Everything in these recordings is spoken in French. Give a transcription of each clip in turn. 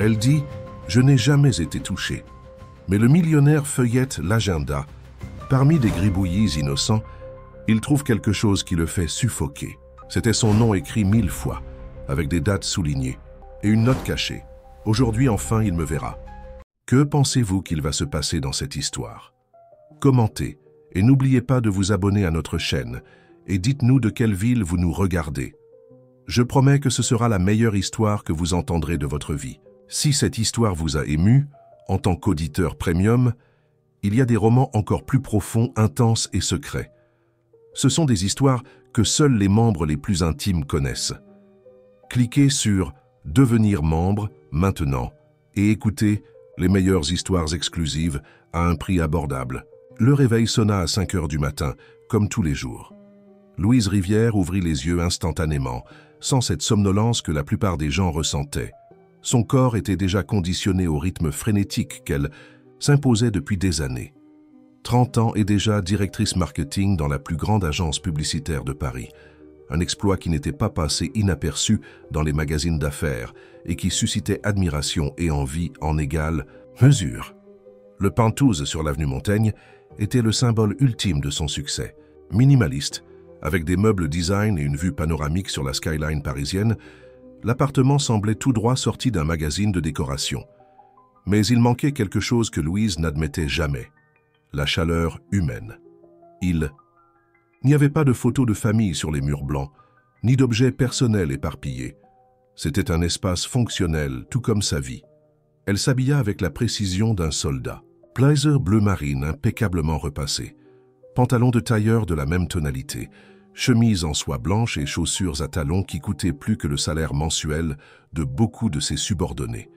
Elle dit « Je n'ai jamais été touchée ». Mais le millionnaire feuillette l'agenda. Parmi des gribouillis innocents, il trouve quelque chose qui le fait suffoquer. C'était son nom écrit 1000 fois, avec des dates soulignées, et une note cachée. Aujourd'hui, enfin, il me verra. Que pensez-vous qu'il va se passer dans cette histoire? Commentez, et n'oubliez pas de vous abonner à notre chaîne, et dites-nous de quelle ville vous nous regardez. Je promets que ce sera la meilleure histoire que vous entendrez de votre vie. Si cette histoire vous a ému, en tant qu'auditeur premium, il y a des romans encore plus profonds, intenses et secrets. Ce sont des histoires que seuls les membres les plus intimes connaissent. Cliquez sur « Devenir membre » maintenant et écoutez les meilleures histoires exclusives à un prix abordable. Le réveil sonna à 5 heures du matin, comme tous les jours. Louise Rivière ouvrit les yeux instantanément, sans cette somnolence que la plupart des gens ressentaient. Son corps était déjà conditionné au rythme frénétique qu'elle s'imposait depuis des années. 30 ans et déjà directrice marketing dans la plus grande agence publicitaire de Paris. Un exploit qui n'était pas passé inaperçu dans les magazines d'affaires et qui suscitait admiration et envie en égale mesure. Le Penthouse sur l'avenue Montaigne était le symbole ultime de son succès. Minimaliste, avec des meubles design et une vue panoramique sur la skyline parisienne, l'appartement semblait tout droit sorti d'un magazine de décoration. Mais il manquait quelque chose que Louise n'admettait jamais, la chaleur humaine. Il n'y avait pas de photos de famille sur les murs blancs, ni d'objets personnels éparpillés. C'était un espace fonctionnel, tout comme sa vie. Elle s'habilla avec la précision d'un soldat. Blazer bleu marine impeccablement repassé, pantalon de tailleur de la même tonalité, chemise en soie blanche et chaussures à talons qui coûtaient plus que le salaire mensuel de beaucoup de ses subordonnés.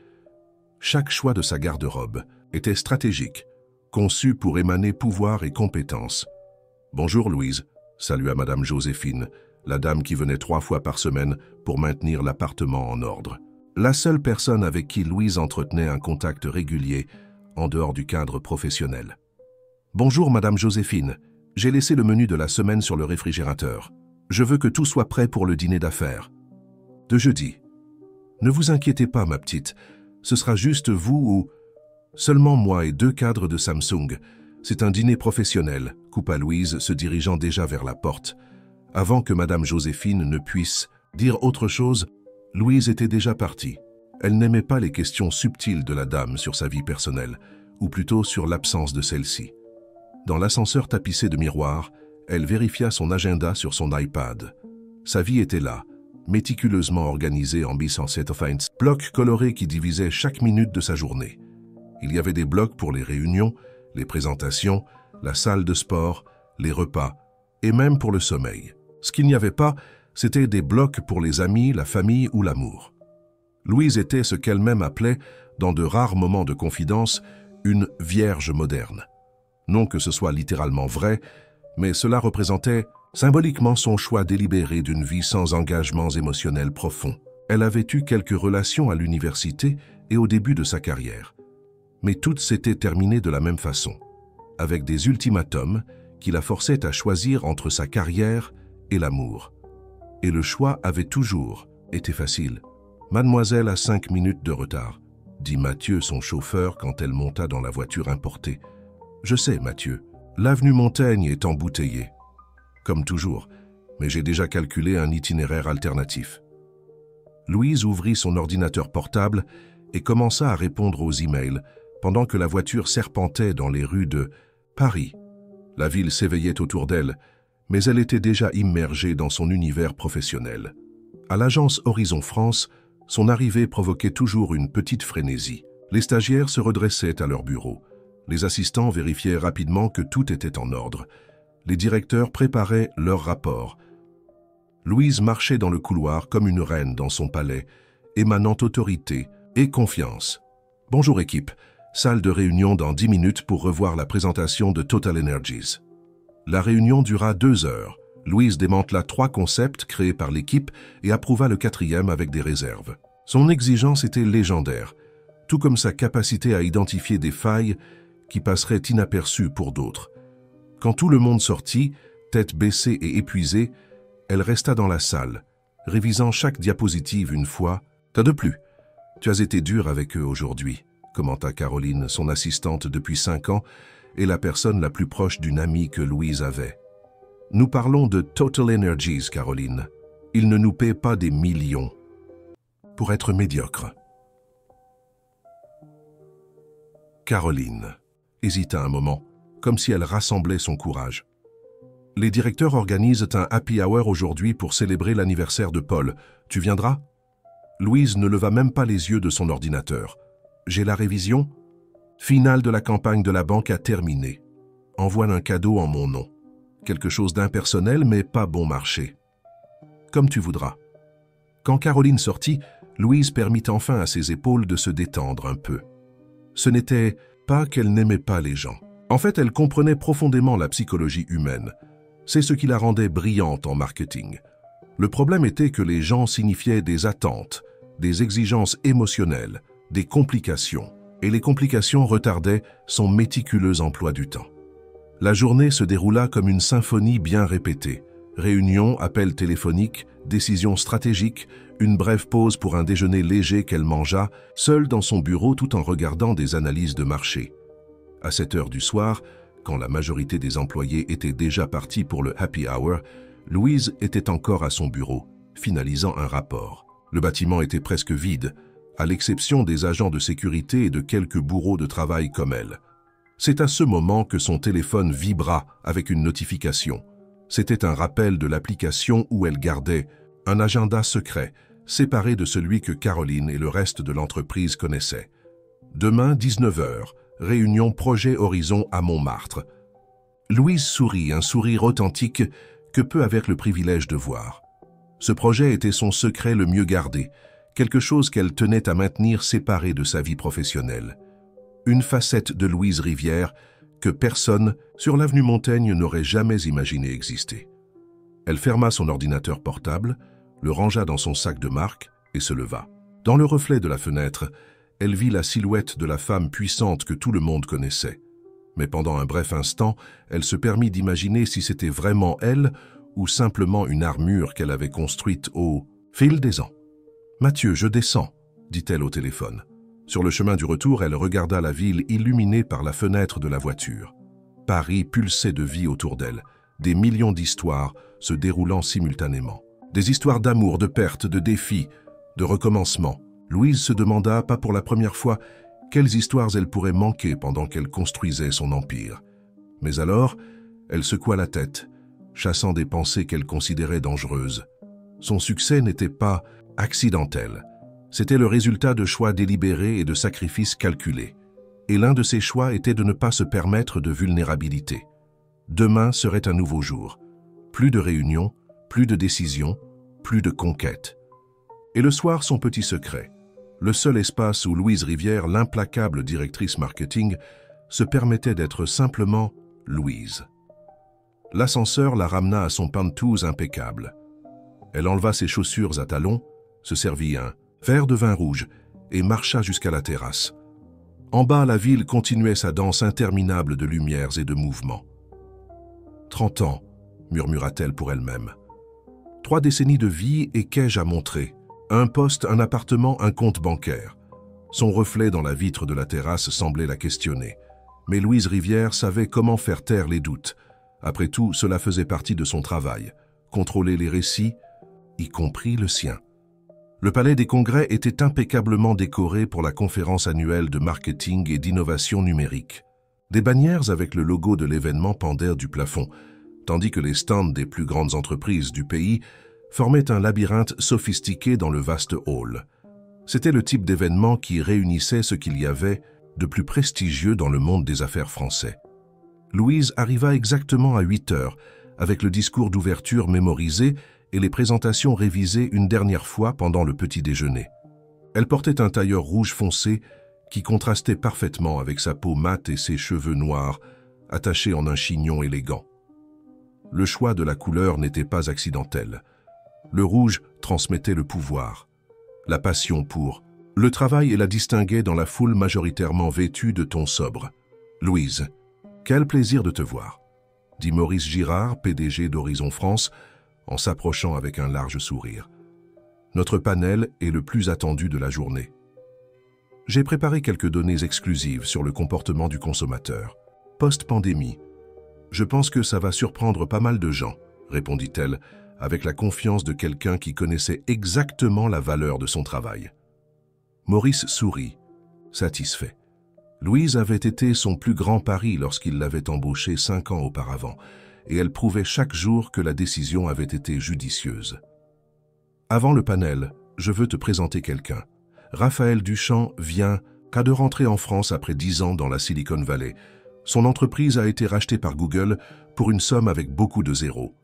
Chaque choix de sa garde-robe était stratégique, conçu pour émaner pouvoir et compétence. « Bonjour Louise », salua Madame Joséphine, la dame qui venait 3 fois par semaine pour maintenir l'appartement en ordre. La seule personne avec qui Louise entretenait un contact régulier en dehors du cadre professionnel. « Bonjour Madame Joséphine, j'ai laissé le menu de la semaine sur le réfrigérateur. Je veux que tout soit prêt pour le dîner d'affaires. De jeudi. Ne vous inquiétez pas ma petite, ce sera juste vous ou... Seulement moi et 2 cadres de Samsung. C'est un dîner professionnel, coupa Louise, se dirigeant déjà vers la porte. Avant que Madame Joséphine ne puisse dire autre chose, Louise était déjà partie. Elle n'aimait pas les questions subtiles de la dame sur sa vie personnelle, ou plutôt sur l'absence de celle-ci. Dans l'ascenseur tapissé de miroirs, elle vérifia son agenda sur son iPad. Sa vie était là, méticuleusement organisée en blocs colorés qui divisaient chaque minute de sa journée. Il y avait des blocs pour les réunions, les présentations, la salle de sport, les repas, et même pour le sommeil. Ce qu'il n'y avait pas, c'était des blocs pour les amis, la famille ou l'amour. Louise était ce qu'elle-même appelait, dans de rares moments de confidence, une vierge moderne. Non que ce soit littéralement vrai, mais cela représentait symboliquement son choix délibéré d'une vie sans engagements émotionnels profonds. Elle avait eu quelques relations à l'université et au début de sa carrière. Mais toutes s'étaient terminées de la même façon, avec des ultimatums qui la forçaient à choisir entre sa carrière et l'amour. Et le choix avait toujours été facile. « Mademoiselle a 5 minutes de retard », dit Mathieu, son chauffeur, quand elle monta dans la voiture importée. « Je sais, Mathieu, l'avenue Montaigne est embouteillée. Comme toujours, mais j'ai déjà calculé un itinéraire alternatif. » Louise ouvrit son ordinateur portable et commença à répondre aux emails pendant que la voiture serpentait dans les rues de Paris. La ville s'éveillait autour d'elle, mais elle était déjà immergée dans son univers professionnel. À l'agence Horizon France, son arrivée provoquait toujours une petite frénésie. Les stagiaires se redressaient à leur bureau. Les assistants vérifiaient rapidement que tout était en ordre. Les directeurs préparaient leurs rapports. Louise marchait dans le couloir comme une reine dans son palais, émanant autorité et confiance. « Bonjour équipe, salle de réunion dans 10 minutes pour revoir la présentation de Total Energies. » La réunion dura 2 heures. Louise démantela 3 concepts créés par l'équipe et approuva le 4e avec des réserves. Son exigence était légendaire, tout comme sa capacité à identifier des failles qui passeraient inaperçues pour d'autres. Quand tout le monde sortit, tête baissée et épuisée, elle resta dans la salle, révisant chaque diapositive une fois. « T'as de plus ?» Tu as été dur avec eux aujourd'hui, commenta Caroline, son assistante depuis 5 ans et la personne la plus proche d'une amie que Louise avait. Nous parlons de Total Energies, Caroline. Ils ne nous paient pas des millions pour être médiocres. Caroline hésita un moment, comme si elle rassemblait son courage. Les directeurs organisent un happy hour aujourd'hui pour célébrer l'anniversaire de Paul. Tu viendras? Louise ne leva même pas les yeux de son ordinateur. J'ai la révision? Finale de la campagne de la banque a terminé. Envoie un cadeau en mon nom. Quelque chose d'impersonnel, mais pas bon marché. Comme tu voudras. Quand Caroline sortit, Louise permit enfin à ses épaules de se détendre un peu. Ce n'était pas qu'elle n'aimait pas les gens. En fait, elle comprenait profondément la psychologie humaine. C'est ce qui la rendait brillante en marketing. Le problème était que les gens signifiaient des attentes, des exigences émotionnelles, des complications, et les complications retardaient son méticuleux emploi du temps. La journée se déroula comme une symphonie bien répétée. Réunions, appels téléphoniques, décisions stratégiques, une brève pause pour un déjeuner léger qu'elle mangea, seule dans son bureau tout en regardant des analyses de marché. À 7 heures du soir, quand la majorité des employés étaient déjà partis pour le happy hour, Louise était encore à son bureau, finalisant un rapport. Le bâtiment était presque vide, à l'exception des agents de sécurité et de quelques bourreaux de travail comme elle. C'est à ce moment que son téléphone vibra avec une notification. C'était un rappel de l'application où elle gardait un agenda secret, séparé de celui que Caroline et le reste de l'entreprise connaissaient. Demain, 19 h, réunion Projet Horizon à Montmartre. Louise sourit, un sourire authentique que peu avaient le privilège de voir. Ce projet était son secret le mieux gardé, quelque chose qu'elle tenait à maintenir séparé de sa vie professionnelle. Une facette de Louise Rivière que personne sur l'avenue Montaigne n'aurait jamais imaginé exister. Elle ferma son ordinateur portable, le rangea dans son sac de marque et se leva. Dans le reflet de la fenêtre, elle vit la silhouette de la femme puissante que tout le monde connaissait. Mais pendant un bref instant, elle se permit d'imaginer si c'était vraiment elle ou simplement une armure qu'elle avait construite au fil des ans. « Mathieu, je descends », dit-elle au téléphone. Sur le chemin du retour, elle regarda la ville illuminée par la fenêtre de la voiture. Paris pulsait de vie autour d'elle, des millions d'histoires se déroulant simultanément. Des histoires d'amour, de perte, de défis, de recommencement. Louise se demanda, pas pour la première fois, quelles histoires elle pourrait manquer pendant qu'elle construisait son empire. Mais alors, elle secoua la tête, chassant des pensées qu'elle considérait dangereuses. Son succès n'était pas accidentel. C'était le résultat de choix délibérés et de sacrifices calculés. Et l'un de ces choix était de ne pas se permettre de vulnérabilité. Demain serait un nouveau jour. Plus de réunions, plus de décisions, plus de conquêtes. Et le soir, son petit secret. Le seul espace où Louise Rivière, l'implacable directrice marketing, se permettait d'être simplement Louise. L'ascenseur la ramena à son pantouse impeccable. Elle enleva ses chaussures à talons, se servit un verre de vin rouge et marcha jusqu'à la terrasse. En bas, la ville continuait sa danse interminable de lumières et de mouvements. 30 ans, murmura-t-elle pour elle-même. 3 décennies de vie et qu'ai-je à montrer? Un poste, un appartement, un compte bancaire. Son reflet dans la vitre de la terrasse semblait la questionner. Mais Louise Rivière savait comment faire taire les doutes. Après tout, cela faisait partie de son travail. Contrôler les récits, y compris le sien. Le palais des congrès était impeccablement décoré pour la conférence annuelle de marketing et d'innovation numérique. Des bannières avec le logo de l'événement pendèrent du plafond, tandis que les stands des plus grandes entreprises du pays formaient un labyrinthe sophistiqué dans le vaste hall. C'était le type d'événement qui réunissait ce qu'il y avait de plus prestigieux dans le monde des affaires français. Louise arriva exactement à 8 heures, avec le discours d'ouverture mémorisé et les présentations révisées une dernière fois pendant le petit déjeuner. Elle portait un tailleur rouge foncé qui contrastait parfaitement avec sa peau mate et ses cheveux noirs, attachés en un chignon élégant. Le choix de la couleur n'était pas accidentel. Le rouge transmettait le pouvoir, la passion pour le travail et la distinguait dans la foule majoritairement vêtue de tons sobres. « Louise, quel plaisir de te voir !» dit Maurice Girard, PDG d'Horizon France, en s'approchant avec un large sourire. « Notre panel est le plus attendu de la journée. J'ai préparé quelques données exclusives sur le comportement du consommateur. Post-pandémie. Je pense que ça va surprendre pas mal de gens, répondit-elle, avec la confiance de quelqu'un qui connaissait exactement la valeur de son travail. Maurice sourit, satisfait. Louise avait été son plus grand pari lorsqu'il l'avait embauchée 5 ans auparavant, et elle prouvait chaque jour que la décision avait été judicieuse. Avant le panel, je veux te présenter quelqu'un. Raphaël Duchamp vient de rentrer en France après 10 ans dans la Silicon Valley. Son entreprise a été rachetée par Google pour une somme avec beaucoup de zéros.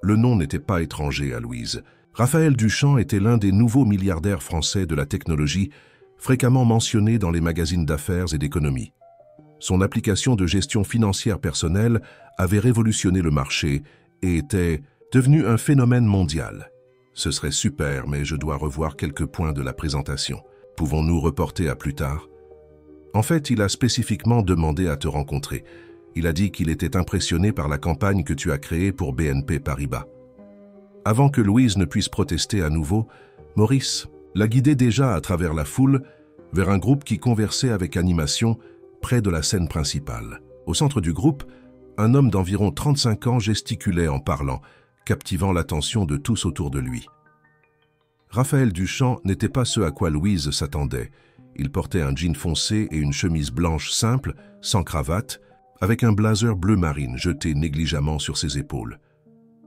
Le nom n'était pas étranger à Louise. Raphaël Duchamp était l'un des nouveaux milliardaires français de la technologie, fréquemment mentionné dans les magazines d'affaires et d'économie. Son application de gestion financière personnelle avait révolutionné le marché et était devenu un phénomène mondial. Ce serait super, mais je dois revoir quelques points de la présentation. Pouvons-nous reporter à plus tard? En fait, il a spécifiquement demandé à te rencontrer. Il a dit qu'il était impressionné par la campagne que tu as créée pour BNP Paribas. Avant que Louise ne puisse protester à nouveau, Maurice la guidait déjà à travers la foule vers un groupe qui conversait avec animation près de la scène principale. Au centre du groupe, un homme d'environ 35 ans gesticulait en parlant, captivant l'attention de tous autour de lui. Raphaël Duchamp n'était pas ce à quoi Louise s'attendait. Il portait un jean foncé et une chemise blanche simple, sans cravate, avec un blazer bleu marine jeté négligemment sur ses épaules.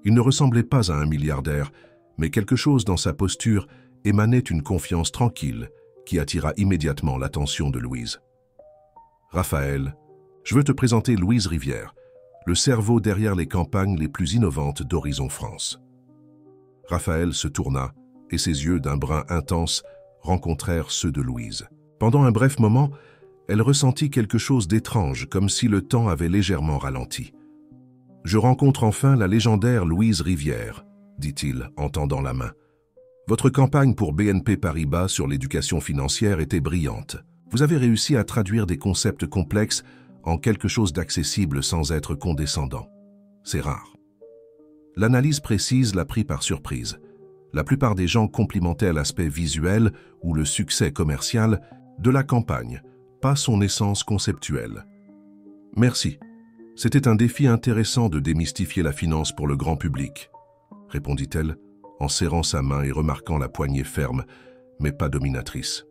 Il ne ressemblait pas à un milliardaire, mais quelque chose dans sa posture émanait une confiance tranquille qui attira immédiatement l'attention de Louise. « Raphaël, je veux te présenter Louise Rivière, le cerveau derrière les campagnes les plus innovantes d'Horizon France. » Raphaël se tourna et ses yeux d'un brun intense rencontrèrent ceux de Louise. Pendant un bref moment, elle ressentit quelque chose d'étrange, comme si le temps avait légèrement ralenti. « Je rencontre enfin la légendaire Louise Rivière, » dit-il en tendant la main. « Votre campagne pour BNP Paribas sur l'éducation financière était brillante. Vous avez réussi à traduire des concepts complexes en quelque chose d'accessible sans être condescendant. C'est rare. » L'analyse précise l'a pris par surprise. La plupart des gens complimentaient l'aspect visuel ou le succès commercial de la campagne, pas son essence conceptuelle. « Merci. C'était un défi intéressant de démystifier la finance pour le grand public, » répondit-elle, en serrant sa main et remarquant la poignée ferme, mais pas dominatrice.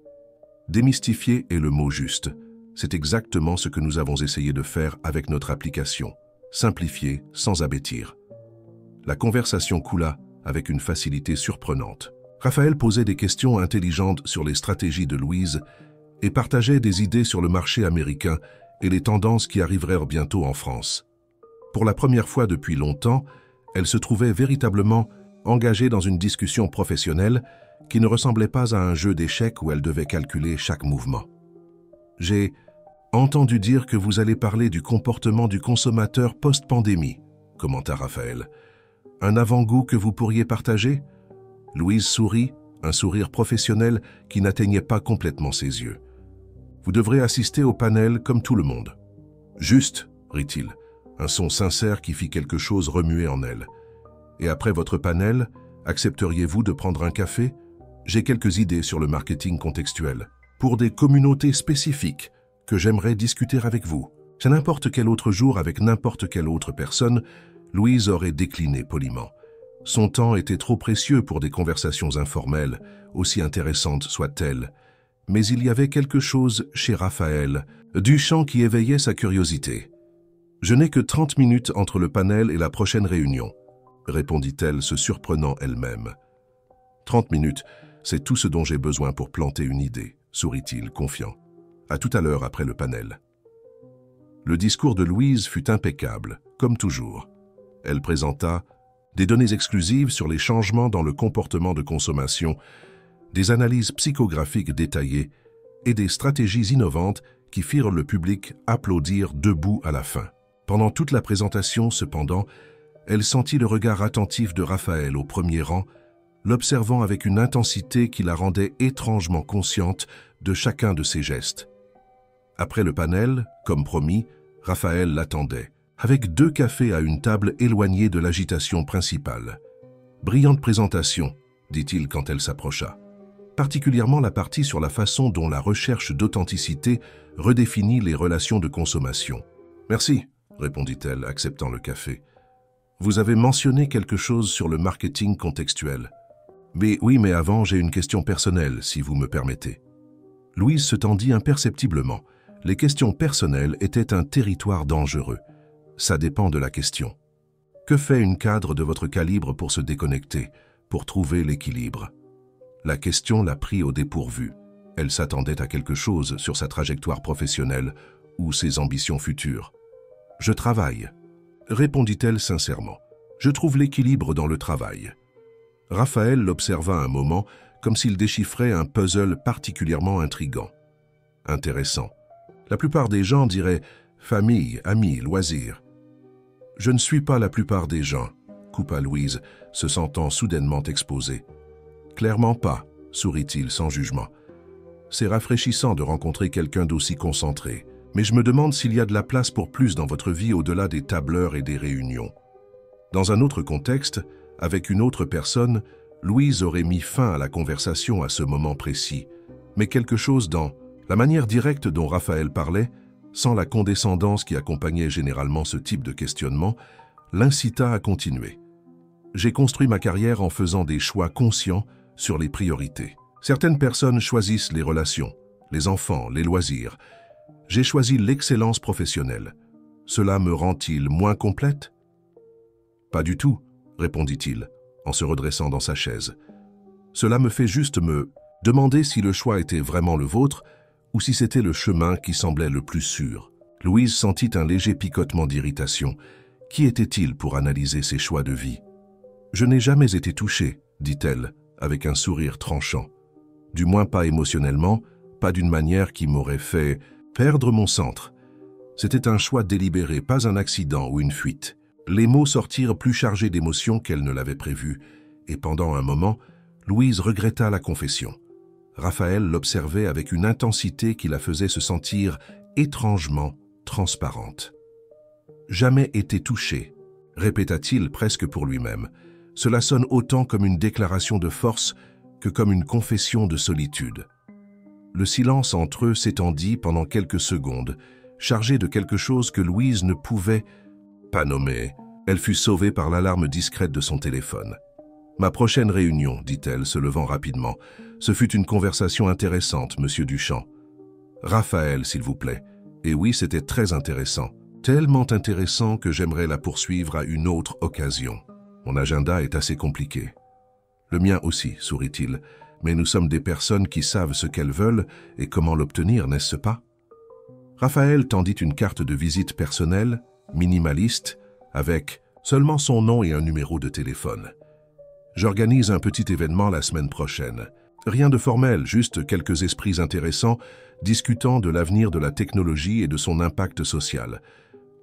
Démystifier est le mot juste. C'est exactement ce que nous avons essayé de faire avec notre application. Simplifier sans abêtir. La conversation coula avec une facilité surprenante. Raphaël posait des questions intelligentes sur les stratégies de Louise et partageait des idées sur le marché américain et les tendances qui arriveraient bientôt en France. Pour la première fois depuis longtemps, elle se trouvait véritablement engagée dans une discussion professionnelle qui ne ressemblait pas à un jeu d'échecs où elle devait calculer chaque mouvement. « J'ai entendu dire que vous allez parler du comportement du consommateur post-pandémie, » commenta Raphaël. « Un avant-goût que vous pourriez partager ?» Louise sourit, un sourire professionnel qui n'atteignait pas complètement ses yeux. « Vous devrez assister au panel comme tout le monde. »« Juste, » rit-il, un son sincère qui fit quelque chose remuer en elle. « Et après votre panel, accepteriez-vous de prendre un café? J'ai quelques idées sur le marketing contextuel, pour des communautés spécifiques que j'aimerais discuter avec vous. » À n'importe quel autre jour avec n'importe quelle autre personne, Louise aurait décliné poliment. Son temps était trop précieux pour des conversations informelles, aussi intéressantes soient-elles. Mais il y avait quelque chose chez Raphaël Duchamp qui éveillait sa curiosité. « Je n'ai que 30 minutes entre le panel et la prochaine réunion, » répondit-elle, se surprenant elle-même. « 30 minutes, c'est tout ce dont j'ai besoin pour planter une idée, » sourit-il, confiant. « À tout à l'heure après le panel. » Le discours de Louise fut impeccable, comme toujours. Elle présenta des données exclusives sur les changements dans le comportement de consommation, des analyses psychographiques détaillées et des stratégies innovantes qui firent le public applaudir debout à la fin. Pendant toute la présentation, cependant, elle sentit le regard attentif de Raphaël au premier rang, l'observant avec une intensité qui la rendait étrangement consciente de chacun de ses gestes. Après le panel, comme promis, Raphaël l'attendait, avec 2 cafés à une table éloignée de l'agitation principale. « Brillante présentation, » dit-il quand elle s'approcha. particulièrement la partie sur la façon dont la recherche d'authenticité redéfinit les relations de consommation. « Merci », répondit-elle, acceptant le café. « Vous avez mentionné quelque chose sur le marketing contextuel. » « Oui, mais avant, j'ai une question personnelle, si vous me permettez. » Louise se tendit imperceptiblement. Les questions personnelles étaient un territoire dangereux. Ça dépend de la question. Que fait une cadre de votre calibre pour se déconnecter, pour trouver l'équilibre? La question l'a pris au dépourvu. Elle s'attendait à quelque chose sur sa trajectoire professionnelle ou ses ambitions futures. « Je travaille », répondit-elle sincèrement. « Je trouve l'équilibre dans le travail. » Raphaël l'observa un moment, comme s'il déchiffrait un puzzle particulièrement intrigant. Intéressant. La plupart des gens diraient « famille, amis, loisirs ». « Je ne suis pas la plupart des gens », coupa Louise, se sentant soudainement exposée. « Clairement pas », sourit-il sans jugement. « C'est rafraîchissant de rencontrer quelqu'un d'aussi concentré, mais je me demande s'il y a de la place pour plus dans votre vie au-delà des tableurs et des réunions. » Dans un autre contexte, avec une autre personne, Louise aurait mis fin à la conversation à ce moment précis, mais quelque chose dans la manière directe dont Raphaël parlait, sans la condescendance qui accompagnait généralement ce type de questionnement, l'incita à continuer. « J'ai construit ma carrière en faisant des choix conscients sur les priorités. Certaines personnes choisissent les relations, les enfants, les loisirs. J'ai choisi l'excellence professionnelle. Cela me rend-il moins complète ? » « Pas du tout, » répondit-il, en se redressant dans sa chaise. « Cela me fait juste me demander si le choix était vraiment le vôtre ou si c'était le chemin qui semblait le plus sûr. » Louise sentit un léger picotement d'irritation. Qui était-il pour analyser ses choix de vie? « Je n'ai jamais été touchée, » dit-elle, avec un sourire tranchant. « Du moins pas émotionnellement, pas d'une manière qui m'aurait fait perdre mon centre. C'était un choix délibéré, pas un accident ou une fuite. » Les mots sortirent plus chargés d'émotions qu'elle ne l'avait prévu, et pendant un moment, Louise regretta la confession. Raphaël l'observait avec une intensité qui la faisait se sentir étrangement transparente. « Jamais été touché », répéta-t-il presque pour lui-même. Cela sonne autant comme une déclaration de force que comme une confession de solitude. Le silence entre eux s'étendit pendant quelques secondes, chargé de quelque chose que Louise ne pouvait pas nommer. Elle fut sauvée par l'alarme discrète de son téléphone. « Ma prochaine réunion, dit-elle, se levant rapidement. Ce fut une conversation intéressante, monsieur Duchamp. »« Raphaël, s'il vous plaît. » Et oui, c'était très intéressant. Tellement intéressant que j'aimerais la poursuivre à une autre occasion. Mon agenda est assez compliqué. « Le mien aussi, sourit-il. Mais nous sommes des personnes qui savent ce qu'elles veulent et comment l'obtenir, n'est-ce pas ?» Raphaël tendit une carte de visite personnelle, minimaliste, avec seulement son nom et un numéro de téléphone. « J'organise un petit événement la semaine prochaine. Rien de formel, juste quelques esprits intéressants discutant de l'avenir de la technologie et de son impact social.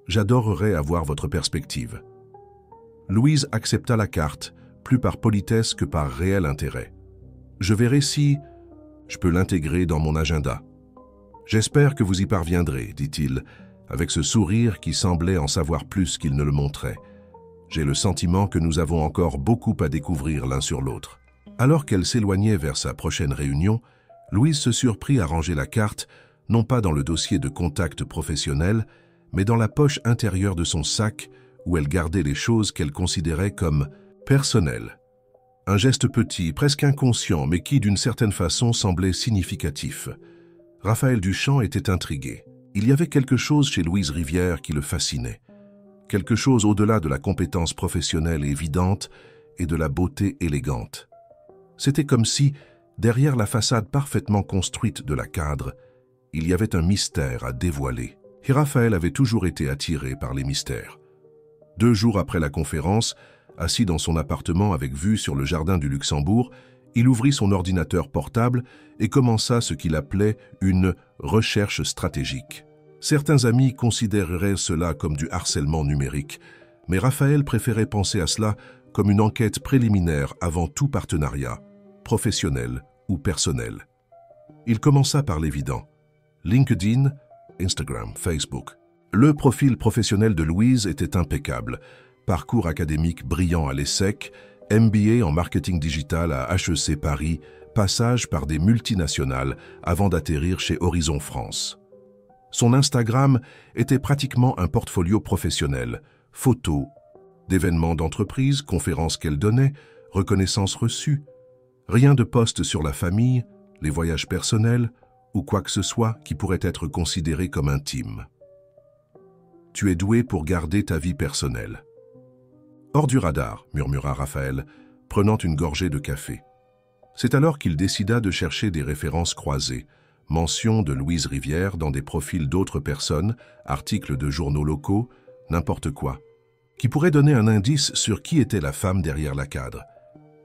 J'adorerais avoir votre perspective. » Louise accepta la carte, plus par politesse que par réel intérêt. « Je verrai si je peux l'intégrer dans mon agenda. »« J'espère que vous y parviendrez, » dit-il, avec ce sourire qui semblait en savoir plus qu'il ne le montrait. « J'ai le sentiment que nous avons encore beaucoup à découvrir l'un sur l'autre. » Alors qu'elle s'éloignait vers sa prochaine réunion, Louise se surprit à ranger la carte, non pas dans le dossier de contact professionnel, mais dans la poche intérieure de son sac où elle gardait les choses qu'elle considérait comme personnelles. Un geste petit, presque inconscient, mais qui, d'une certaine façon, semblait significatif. Raphaël Duchamp était intrigué. Il y avait quelque chose chez Louise Rivière qui le fascinait. Quelque chose au-delà de la compétence professionnelle évidente et de la beauté élégante. C'était comme si, derrière la façade parfaitement construite de la cadre, il y avait un mystère à dévoiler. Et Raphaël avait toujours été attiré par les mystères. 2 jours après la conférence, assis dans son appartement avec vue sur le jardin du Luxembourg, il ouvrit son ordinateur portable et commença ce qu'il appelait une recherche stratégique. Certains amis considéreraient cela comme du harcèlement numérique, mais Raphaël préférait penser à cela comme une enquête préliminaire avant tout partenariat, professionnel ou personnel. Il commença par l'évident. LinkedIn, Instagram, Facebook. Le profil professionnel de Louise était impeccable. Parcours académique brillant à l'ESSEC, MBA en marketing digital à HEC Paris, passage par des multinationales avant d'atterrir chez Horizon France. Son Instagram était pratiquement un portfolio professionnel, photos, d'événements d'entreprise, conférences qu'elle donnait, reconnaissances reçues. Rien de post sur la famille, les voyages personnels ou quoi que ce soit qui pourrait être considéré comme intime. Tu es doué pour garder ta vie personnelle. Hors du radar, murmura Raphaël, prenant une gorgée de café. C'est alors qu'il décida de chercher des références croisées, mentions de Louise Rivière dans des profils d'autres personnes, articles de journaux locaux, n'importe quoi, qui pourrait donner un indice sur qui était la femme derrière la cadre.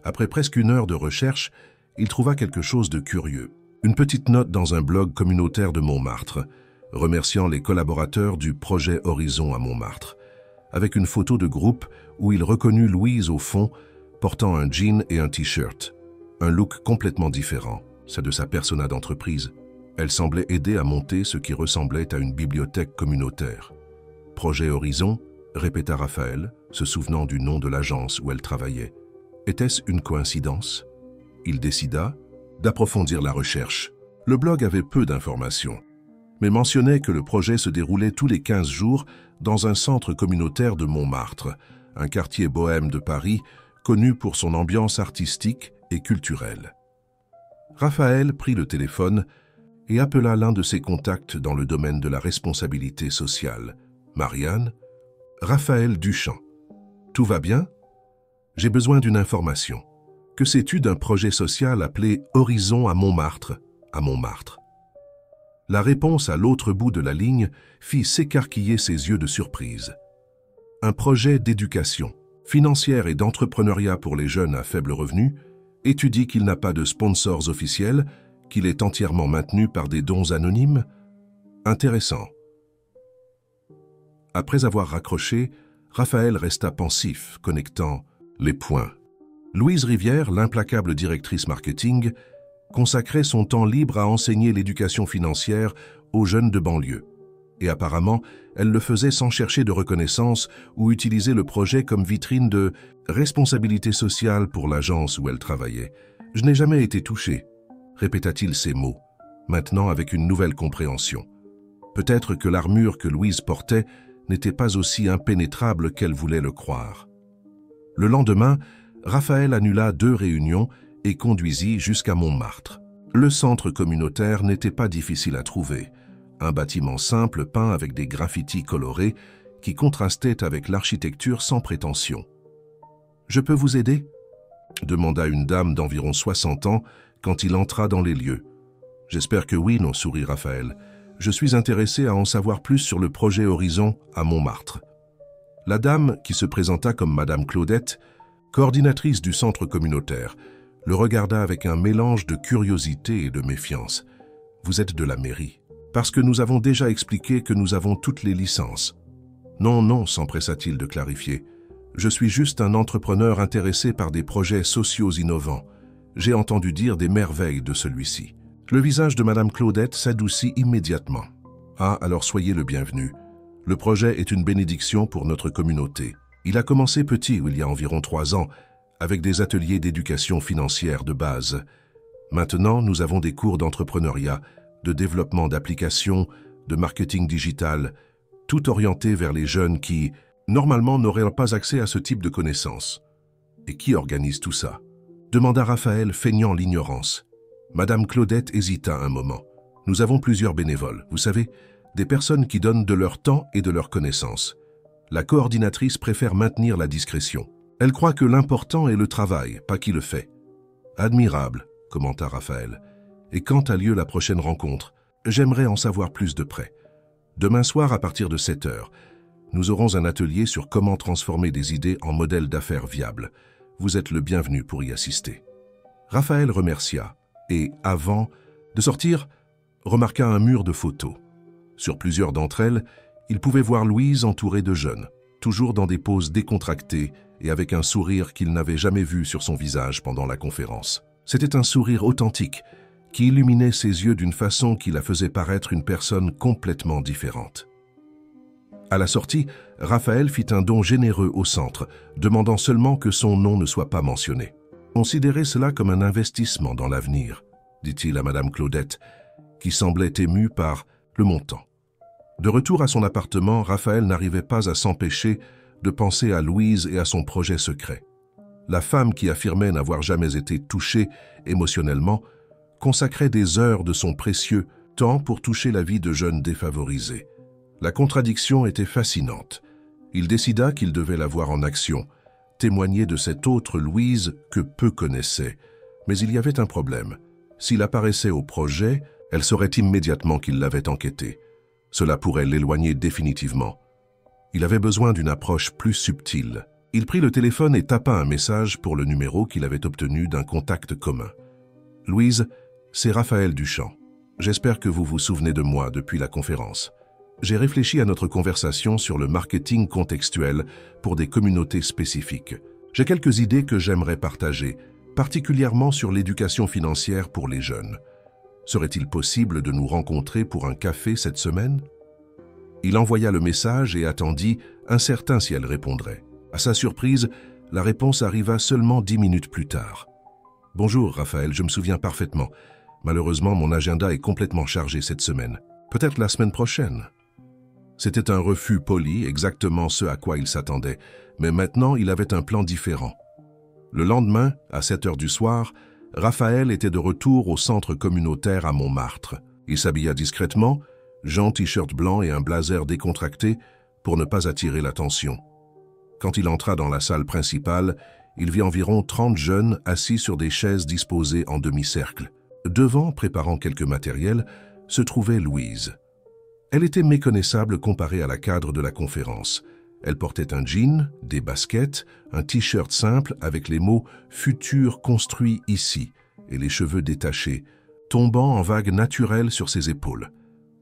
Après presque 1 heure de recherche, il trouva quelque chose de curieux. Une petite note dans un blog communautaire de Montmartre, remerciant les collaborateurs du projet Horizon à Montmartre, avec une photo de groupe où il reconnut Louise au fond, portant un jean et un t-shirt. Un look complètement différent, c'est de sa persona d'entreprise. Elle semblait aider à monter ce qui ressemblait à une bibliothèque communautaire. Projet Horizon, répéta Raphaël, se souvenant du nom de l'agence où elle travaillait. Était-ce une coïncidence? Il décida d'approfondir la recherche. Le blog avait peu d'informations, mais mentionnait que le projet se déroulait tous les 15 jours dans un centre communautaire de Montmartre, un quartier bohème de Paris connu pour son ambiance artistique et culturelle. Raphaël prit le téléphone et appela l'un de ses contacts dans le domaine de la responsabilité sociale. Marianne, Raphaël Duchamp. Tout va bien? J'ai besoin d'une information. Que sais-tu d'un projet social appelé Horizon à Montmartre, La réponse à l'autre bout de la ligne fit s'écarquiller ses yeux de surprise. Un projet d'éducation, financière et d'entrepreneuriat pour les jeunes à faible revenu, étudie qu'il n'a pas de sponsors officiels, qu'il est entièrement maintenu par des dons anonymes? Intéressant. Après avoir raccroché, Raphaël resta pensif, connectant les points. Louise Rivière, l'implacable directrice marketing, consacrait son temps libre à enseigner l'éducation financière aux jeunes de banlieue. Et apparemment, elle le faisait sans chercher de reconnaissance ou utiliser le projet comme vitrine de responsabilité sociale pour l'agence où elle travaillait. « Je n'ai jamais été touché », répéta-t-il ces mots, maintenant avec une nouvelle compréhension. Peut-être que l'armure que Louise portait n'était pas aussi impénétrable qu'elle voulait le croire. Le lendemain, Raphaël annula 2 réunions et conduisit jusqu'à Montmartre. Le centre communautaire n'était pas difficile à trouver. Un bâtiment simple peint avec des graffitis colorés qui contrastaient avec l'architecture sans prétention. « Je peux vous aider ?» demanda une dame d'environ 60 ans quand il entra dans les lieux. « J'espère que oui, non, sourit Raphaël. Je suis intéressé à en savoir plus sur le projet Horizon à Montmartre. » La dame, qui se présenta comme Madame Claudette, coordinatrice du centre communautaire, le regarda avec un mélange de curiosité et de méfiance. « Vous êtes de la mairie. » « Parce que nous avons déjà expliqué que nous avons toutes les licences. »« Non, non, s'empressa-t-il de clarifier. Je suis juste un entrepreneur intéressé par des projets sociaux innovants. J'ai entendu dire des merveilles de celui-ci. » Le visage de Madame Claudette s'adoucit immédiatement. « Ah, alors soyez le bienvenu. Le projet est une bénédiction pour notre communauté. Il a commencé petit, il y a environ 3 ans, avec des ateliers d'éducation financière de base. Maintenant, nous avons des cours d'entrepreneuriat, de développement d'applications, de marketing digital, tout orienté vers les jeunes qui, normalement, n'auraient pas accès à ce type de connaissances. Et qui organise tout ça? Demanda Raphaël, feignant l'ignorance. Madame Claudette hésita un moment. Nous avons plusieurs bénévoles, vous savez, des personnes qui donnent de leur temps et de leurs connaissances. La coordinatrice préfère maintenir la discrétion. Elle croit que l'important est le travail, pas qui le fait. Admirable, commenta Raphaël. Et quand a lieu la prochaine rencontre? J'aimerais en savoir plus de près. Demain soir à partir de 7 heures, nous aurons un atelier sur comment transformer des idées en modèles d'affaires viables. Vous êtes le bienvenu pour y assister. Raphaël remercia et, avant de sortir, remarqua un mur de photos. Sur plusieurs d'entre elles, il pouvait voir Louise entourée de jeunes, toujours dans des poses décontractées et avec un sourire qu'il n'avait jamais vu sur son visage pendant la conférence. C'était un sourire authentique, qui illuminait ses yeux d'une façon qui la faisait paraître une personne complètement différente. À la sortie, Raphaël fit un don généreux au centre, demandant seulement que son nom ne soit pas mentionné. Considérez cela comme un investissement dans l'avenir, dit-il à Madame Claudette, qui semblait émue par le montant. De retour à son appartement, Raphaël n'arrivait pas à s'empêcher de penser à Louise et à son projet secret. La femme qui affirmait n'avoir jamais été touchée émotionnellement consacrait des heures de son précieux temps pour toucher la vie de jeunes défavorisés. La contradiction était fascinante. Il décida qu'il devait la voir en action, témoigner de cette autre Louise que peu connaissaient. Mais il y avait un problème. S'il apparaissait au projet, elle saurait immédiatement qu'il l'avait enquêté. Cela pourrait l'éloigner définitivement. Il avait besoin d'une approche plus subtile. Il prit le téléphone et tapa un message pour le numéro qu'il avait obtenu d'un contact commun. « Louise, c'est Raphaël Duchamp. J'espère que vous vous souvenez de moi depuis la conférence. J'ai réfléchi à notre conversation sur le marketing contextuel pour des communautés spécifiques. J'ai quelques idées que j'aimerais partager, particulièrement sur l'éducation financière pour les jeunes. Serait-il possible de nous rencontrer pour un café cette semaine ?» Il envoya le message et attendit, incertain si elle répondrait. À sa surprise, la réponse arriva seulement 10 minutes plus tard. « Bonjour Raphaël, je me souviens parfaitement. Malheureusement, mon agenda est complètement chargé cette semaine. Peut-être la semaine prochaine. » C'était un refus poli, exactement ce à quoi il s'attendait, mais maintenant il avait un plan différent. Le lendemain, à 7 heures du soir, Raphaël était de retour au centre communautaire à Montmartre. Il s'habilla discrètement, jean t-shirt blanc et un blazer décontracté pour ne pas attirer l'attention. Quand il entra dans la salle principale, il vit environ 30 jeunes assis sur des chaises disposées en demi-cercle. Devant, préparant quelques matériels, se trouvait Louise. Elle était méconnaissable comparée à la cadre de la conférence. Elle portait un jean, des baskets, un t-shirt simple avec les mots « Futur construit ici » et les cheveux détachés, tombant en vagues naturelles sur ses épaules.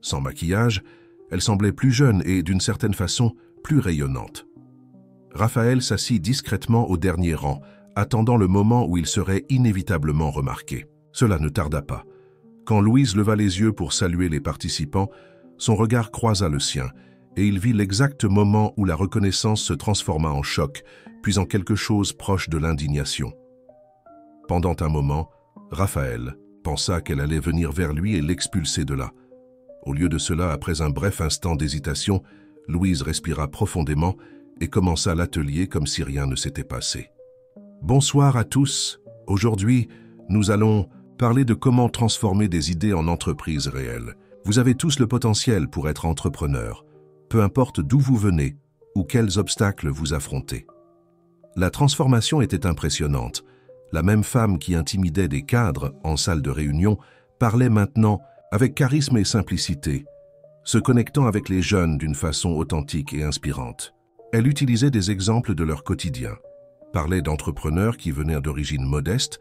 Sans maquillage, elle semblait plus jeune et, d'une certaine façon, plus rayonnante. Raphaël s'assit discrètement au dernier rang, attendant le moment où il serait inévitablement remarqué. Cela ne tarda pas. Quand Louise leva les yeux pour saluer les participants, son regard croisa le sien, et il vit l'exact moment où la reconnaissance se transforma en choc, puis en quelque chose proche de l'indignation. Pendant un moment, Raphaël pensa qu'elle allait venir vers lui et l'expulser de là. Au lieu de cela, après un bref instant d'hésitation, Louise respira profondément et commença l'atelier comme si rien ne s'était passé. Bonsoir à tous. Aujourd'hui, nous allons parler de comment transformer des idées en entreprises réelles. Vous avez tous le potentiel pour être entrepreneur, peu importe d'où vous venez ou quels obstacles vous affrontez. La transformation était impressionnante. La même femme qui intimidait des cadres en salle de réunion parlait maintenant avec charisme et simplicité, se connectant avec les jeunes d'une façon authentique et inspirante. Elle utilisait des exemples de leur quotidien, parlait d'entrepreneurs qui venaient d'origine modeste,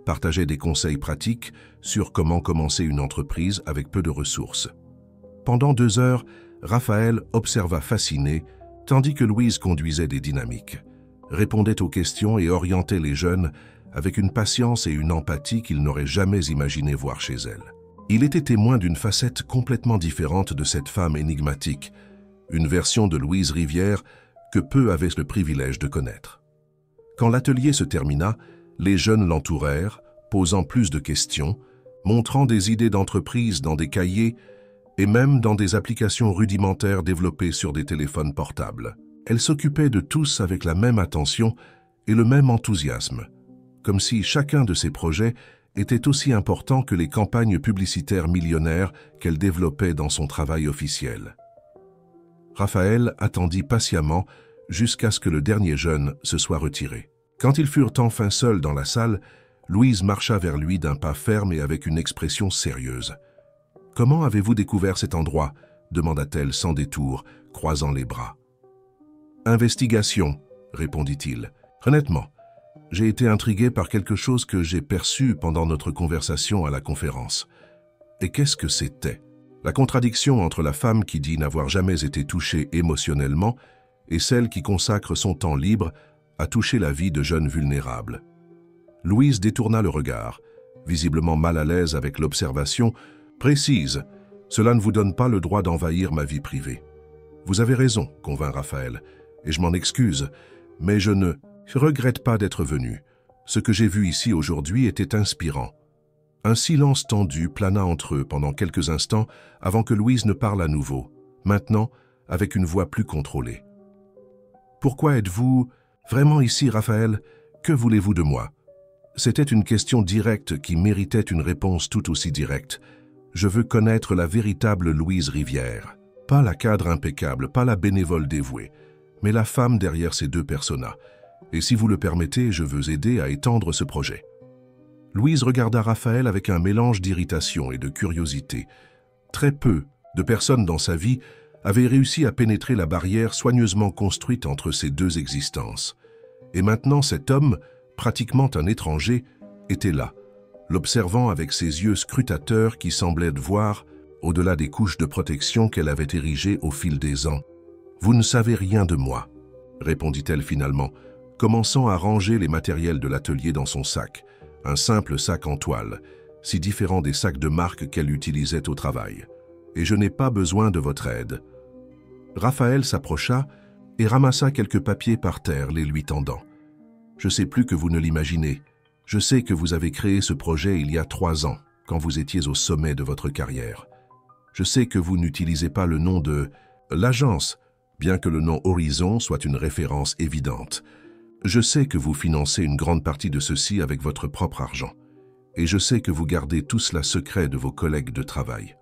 partageait des conseils pratiques sur comment commencer une entreprise avec peu de ressources. Pendant 2 heures, Raphaël observa fasciné, tandis que Louise conduisait des dynamiques, répondait aux questions et orientait les jeunes avec une patience et une empathie qu'il n'aurait jamais imaginé voir chez elle. Il était témoin d'une facette complètement différente de cette femme énigmatique, une version de Louise Rivière que peu avaient le privilège de connaître. Quand l'atelier se termina, les jeunes l'entourèrent, posant plus de questions, montrant des idées d'entreprise dans des cahiers et même dans des applications rudimentaires développées sur des téléphones portables. Elle s'occupait de tous avec la même attention et le même enthousiasme, comme si chacun de ses projets était aussi important que les campagnes publicitaires millionnaires qu'elle développait dans son travail officiel. Raphaël attendit patiemment jusqu'à ce que le dernier jeune se soit retiré. Quand ils furent enfin seuls dans la salle, Louise marcha vers lui d'un pas ferme et avec une expression sérieuse. « Comment avez-vous découvert cet endroit ?» demanda-t-elle sans détour, croisant les bras. « Investigation », répondit-il. « Honnêtement, j'ai été intrigué par quelque chose que j'ai perçu pendant notre conversation à la conférence. Et qu'est-ce que c'était? La contradiction entre la femme qui dit n'avoir jamais été touchée émotionnellement et celle qui consacre son temps libre à toucher la vie de jeunes vulnérables. » Louise détourna le regard, visiblement mal à l'aise avec l'observation. « Précise, cela ne vous donne pas le droit d'envahir ma vie privée. »« Vous avez raison, » convint Raphaël, « et je m'en excuse, mais je ne regrette pas d'être venu. Ce que j'ai vu ici aujourd'hui était inspirant. Un silence tendu plana entre eux pendant quelques instants avant que Louise ne parle à nouveau, maintenant avec une voix plus contrôlée. « Pourquoi êtes-vous vraiment ici, Raphaël? Que voulez-vous de moi ?» C'était une question directe qui méritait une réponse tout aussi directe. Je veux connaître la véritable Louise Rivière. Pas la cadre impeccable, pas la bénévole dévouée, mais la femme derrière ces deux personas. Et si vous le permettez, je veux aider à étendre ce projet. Louise regarda Raphaël avec un mélange d'irritation et de curiosité. Très peu de personnes dans sa vie avaient réussi à pénétrer la barrière soigneusement construite entre ces deux existences. Et maintenant, cet homme, pratiquement un étranger, était là, l'observant avec ses yeux scrutateurs qui semblaient voir au-delà des couches de protection qu'elle avait érigées au fil des ans. « Vous ne savez rien de moi », répondit-elle finalement, commençant à ranger les matériels de l'atelier dans son sac, un simple sac en toile, si différent des sacs de marque qu'elle utilisait au travail. « Et je n'ai pas besoin de votre aide. » Raphaël s'approcha et ramassa quelques papiers par terre, les lui tendant. « Je sais plus que vous ne l'imaginez. Je sais que vous avez créé ce projet il y a 3 ans, quand vous étiez au sommet de votre carrière. Je sais que vous n'utilisez pas le nom de l'agence, bien que le nom Horizon soit une référence évidente. Je sais que vous financez une grande partie de ceci avec votre propre argent. Et je sais que vous gardez tout cela secret de vos collègues de travail. »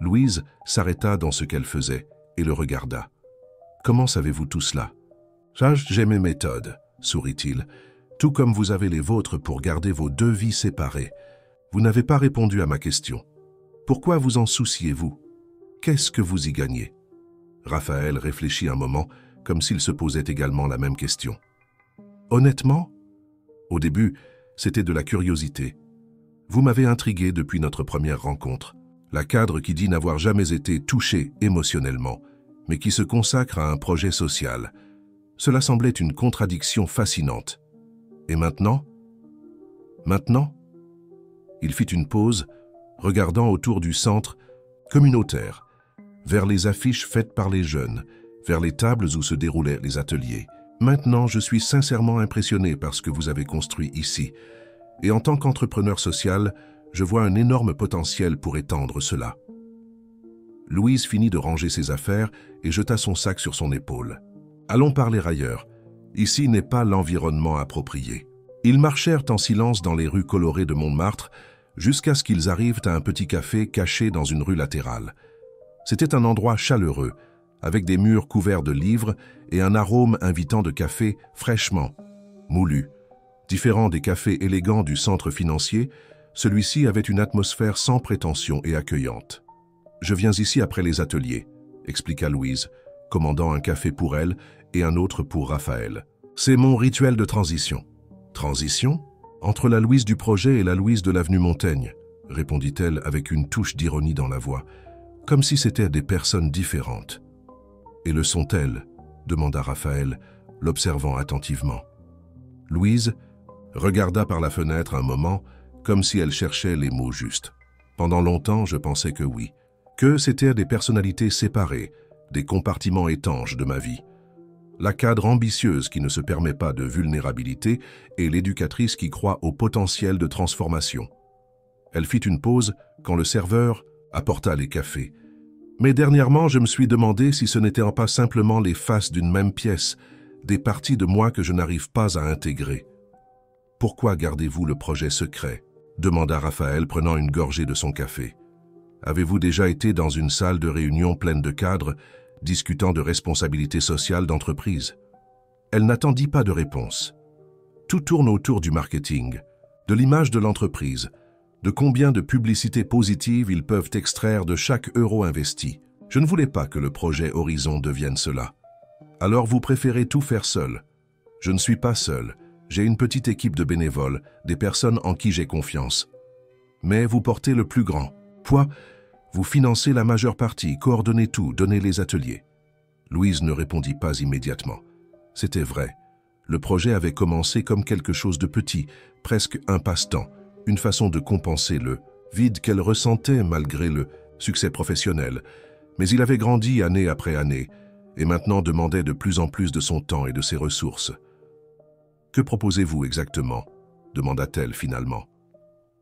Louise s'arrêta dans ce qu'elle faisait et le regarda. « Comment savez-vous tout cela ?»« J'ai mes méthodes, » sourit-il, « tout comme vous avez les vôtres pour garder vos 2 vies séparées. Vous n'avez pas répondu à ma question. Pourquoi vous en souciez-vous? Qu'est-ce que vous y gagnez ?» Raphaël réfléchit un moment, comme s'il se posait également la même question. « Honnêtement, au début, c'était de la curiosité. Vous m'avez intrigué depuis notre première rencontre. La cadre qui dit n'avoir jamais été touchée émotionnellement, mais qui se consacre à un projet social. Cela semblait une contradiction fascinante. Et maintenant? Maintenant? » Il fit une pause, regardant autour du centre communautaire, vers les affiches faites par les jeunes, vers les tables où se déroulaient les ateliers. « Maintenant, je suis sincèrement impressionné par ce que vous avez construit ici. Et en tant qu'entrepreneur social, je vois un énorme potentiel pour étendre cela. » Louise finit de ranger ses affaires et jeta son sac sur son épaule. « Allons parler ailleurs. Ici n'est pas l'environnement approprié. » Ils marchèrent en silence dans les rues colorées de Montmartre jusqu'à ce qu'ils arrivent à un petit café caché dans une rue latérale. C'était un endroit chaleureux, avec des murs couverts de livres et un arôme invitant de café fraîchement moulu. Différent des cafés élégants du centre financier, celui-ci avait une atmosphère sans prétention et accueillante. « Je viens ici après les ateliers », expliqua Louise, commandant un café pour elle et un autre pour Raphaël. « C'est mon rituel de transition. »« Transition ? Entre la Louise du projet et la Louise de l'avenue Montaigne », répondit-elle avec une touche d'ironie dans la voix, comme si c'étaient des personnes différentes. « Et le sont-elles » demanda Raphaël, l'observant attentivement. Louise regarda par la fenêtre un moment, comme si elle cherchait les mots justes. Pendant longtemps, je pensais que oui, que c'étaient des personnalités séparées, des compartiments étanches de ma vie. La cadre ambitieuse qui ne se permet pas de vulnérabilité et l'éducatrice qui croit au potentiel de transformation. Elle fit une pause quand le serveur apporta les cafés. Mais dernièrement, je me suis demandé si ce n'étaient pas simplement les faces d'une même pièce, des parties de moi que je n'arrive pas à intégrer. « Pourquoi gardez-vous le projet secret ?» demanda Raphaël, prenant une gorgée de son café. « Avez-vous déjà été dans une salle de réunion pleine de cadres, discutant de responsabilités sociales d'entreprise ?» Elle n'attendit pas de réponse. Tout tourne autour du marketing, de l'image de l'entreprise, de combien de publicités positives ils peuvent extraire de chaque euro investi. Je ne voulais pas que le projet Horizon devienne cela. Alors vous préférez tout faire seul. Je ne suis pas seul. J'ai une petite équipe de bénévoles, des personnes en qui j'ai confiance. Mais vous portez le plus grand poids, vous financez la majeure partie, coordonnez tout, donnez les ateliers. Louise ne répondit pas immédiatement. C'était vrai. Le projet avait commencé comme quelque chose de petit, presque un passe-temps, une façon de compenser le vide qu'elle ressentait malgré le succès professionnel. Mais il avait grandi année après année, et maintenant demandait de plus en plus de son temps et de ses ressources. « Que proposez-vous exactement » demanda-t-elle finalement.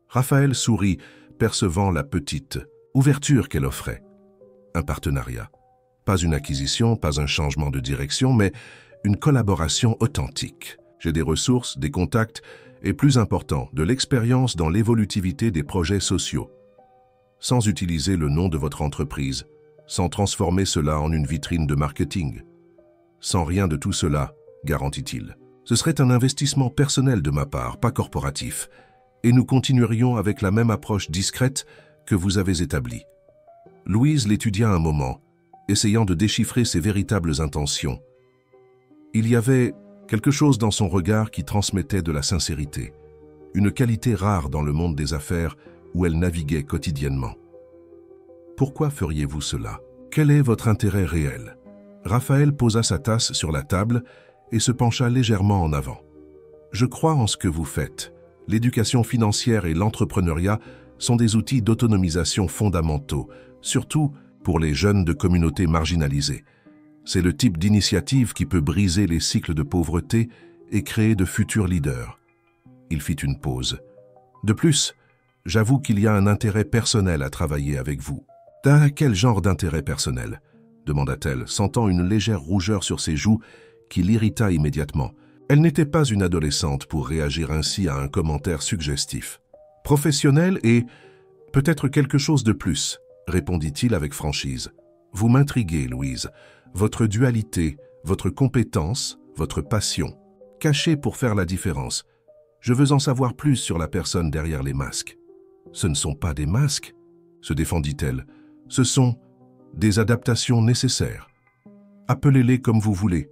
Raphaël sourit, percevant la petite ouverture qu'elle offrait. Un partenariat. Pas une acquisition, pas un changement de direction, mais une collaboration authentique. J'ai des ressources, des contacts et, plus important, de l'expérience dans l'évolutivité des projets sociaux. Sans utiliser le nom de votre entreprise, sans transformer cela en une vitrine de marketing. Sans rien de tout cela, garantit-il. Ce serait un investissement personnel de ma part, pas corporatif, et nous continuerions avec la même approche discrète que vous avez établie. Louise l'étudia un moment, essayant de déchiffrer ses véritables intentions. Il y avait quelque chose dans son regard qui transmettait de la sincérité, une qualité rare dans le monde des affaires où elle naviguait quotidiennement. Pourquoi feriez-vous cela? Quel est votre intérêt réel? Raphaël posa sa tasse sur la table et se pencha légèrement en avant. Je crois en ce que vous faites. L'éducation financière et l'entrepreneuriat sont des outils d'autonomisation fondamentaux, surtout pour les jeunes de communautés marginalisées. C'est le type d'initiative qui peut briser les cycles de pauvreté et créer de futurs leaders. Il fit une pause. De plus, j'avoue qu'il y a un intérêt personnel à travailler avec vous. Quel genre d'intérêt personnel? Demanda-t-elle, sentant une légère rougeur sur ses joues qui l'irrita immédiatement. Elle n'était pas une adolescente pour réagir ainsi à un commentaire suggestif. Professionnel et peut-être quelque chose de plus, répondit-il avec franchise. Vous m'intriguez, Louise. Votre dualité, votre compétence, votre passion, cachée pour faire la différence. Je veux en savoir plus sur la personne derrière les masques. Ce ne sont pas des masques, se défendit-elle. Ce sont des adaptations nécessaires. Appelez-les comme vous voulez.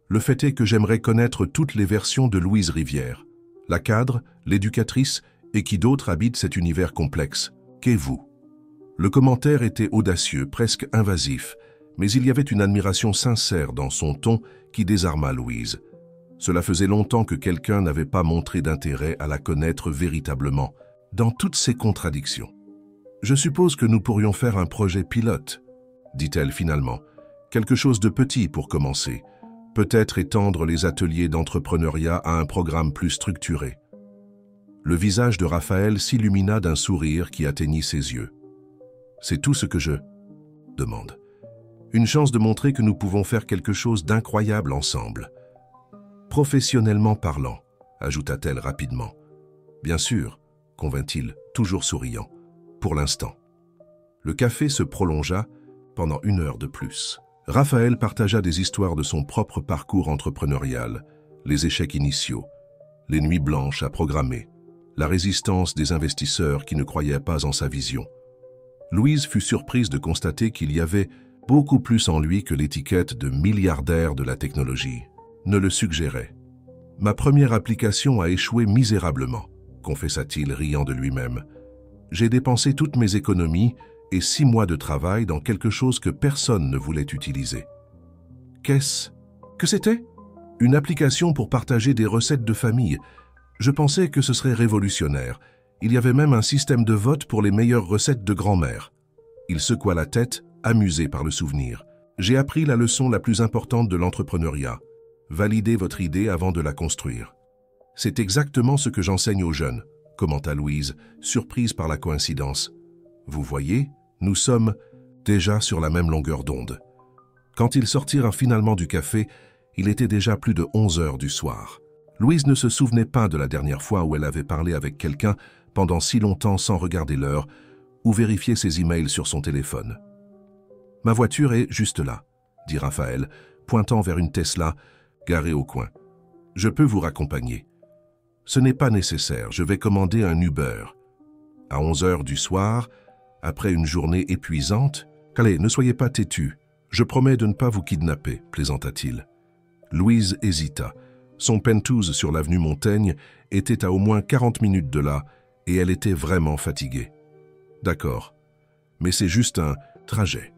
Le fait est que j'aimerais connaître toutes les versions de Louise Rivière, la cadre, l'éducatrice et qui d'autre habite cet univers complexe. Qu'est-vous? Le commentaire était audacieux, presque invasif, mais il y avait une admiration sincère dans son ton qui désarma Louise. Cela faisait longtemps que quelqu'un n'avait pas montré d'intérêt à la connaître véritablement, dans toutes ses contradictions. Je suppose que nous pourrions faire un projet pilote, dit-elle finalement. Quelque chose de petit pour commencer. Peut-être étendre les ateliers d'entrepreneuriat à un programme plus structuré. Le visage de Raphaël s'illumina d'un sourire qui atteignit ses yeux. C'est tout ce que je demande. Une chance de montrer que nous pouvons faire quelque chose d'incroyable ensemble. Professionnellement parlant, ajouta-t-elle rapidement. Bien sûr, convint-il, toujours souriant. Pour l'instant. Le café se prolongea pendant 1 heure de plus. Raphaël partagea des histoires de son propre parcours entrepreneurial, les échecs initiaux, les nuits blanches à programmer, la résistance des investisseurs qui ne croyaient pas en sa vision. Louise fut surprise de constater qu'il y avait beaucoup plus en lui que l'étiquette de milliardaire de la technologie ne le suggérait. « Ma première application a échoué misérablement », confessa-t-il riant de lui-même. « J'ai dépensé toutes mes économies et 6 mois de travail dans quelque chose que personne ne voulait utiliser. » Qu'est-ce que c'était? Une application pour partager des recettes de famille. Je pensais que ce serait révolutionnaire. Il y avait même un système de vote pour les meilleures recettes de grand-mère. Il secoua la tête, amusé par le souvenir. J'ai appris la leçon la plus importante de l'entrepreneuriat. Validez votre idée avant de la construire. C'est exactement ce que j'enseigne aux jeunes, commenta Louise, surprise par la coïncidence. Vous voyez, nous sommes déjà sur la même longueur d'onde. Quand ils sortirent finalement du café, il était déjà plus de 11 heures du soir. Louise ne se souvenait pas de la dernière fois où elle avait parlé avec quelqu'un pendant si longtemps sans regarder l'heure ou vérifier ses emails sur son téléphone. « Ma voiture est juste là », dit Raphaël, pointant vers une Tesla garée au coin. « Je peux vous raccompagner. » « Ce n'est pas nécessaire, je vais commander un Uber. » À 11 heures du soir, après une journée épuisante, « Allez, ne soyez pas têtu. Je promets de ne pas vous kidnapper, plaisanta-t-il. Louise hésita. Son penthouse sur l'avenue Montaigne était à au moins 40 minutes de là et elle était vraiment fatiguée. D'accord, mais c'est juste un trajet.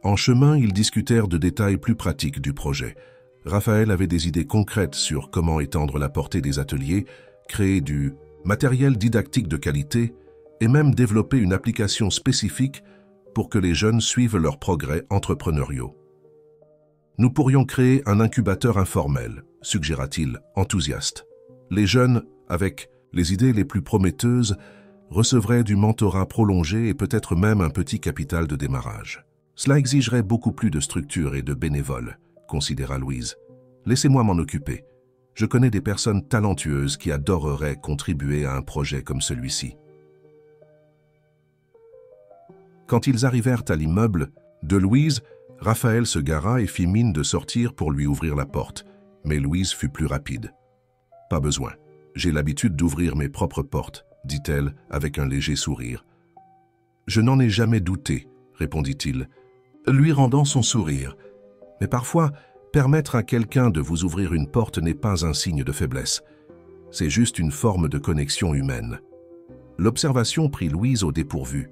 En chemin, ils discutèrent de détails plus pratiques du projet. Raphaël avait des idées concrètes sur comment étendre la portée des ateliers, créer du matériel didactique de qualité et même développer une application spécifique pour que les jeunes suivent leurs progrès entrepreneuriaux. Nous pourrions créer un incubateur informel, suggéra-t-il, enthousiaste. Les jeunes, avec Les idées les plus prometteuses recevraient du mentorat prolongé et peut-être même un petit capital de démarrage. Cela exigerait beaucoup plus de structure et de bénévoles, considéra Louise. Laissez-moi m'en occuper. Je connais des personnes talentueuses qui adoreraient contribuer à un projet comme celui-ci. Quand ils arrivèrent à l'immeuble de Louise, Raphaël se gara et fit mine de sortir pour lui ouvrir la porte, mais Louise fut plus rapide. « Pas besoin. J'ai l'habitude d'ouvrir mes propres portes, » dit-elle avec un léger sourire. « Je n'en ai jamais douté, » répondit-il, lui rendant son sourire. « Mais parfois, permettre à quelqu'un de vous ouvrir une porte n'est pas un signe de faiblesse. C'est juste une forme de connexion humaine. » L'observation prit Louise au dépourvu.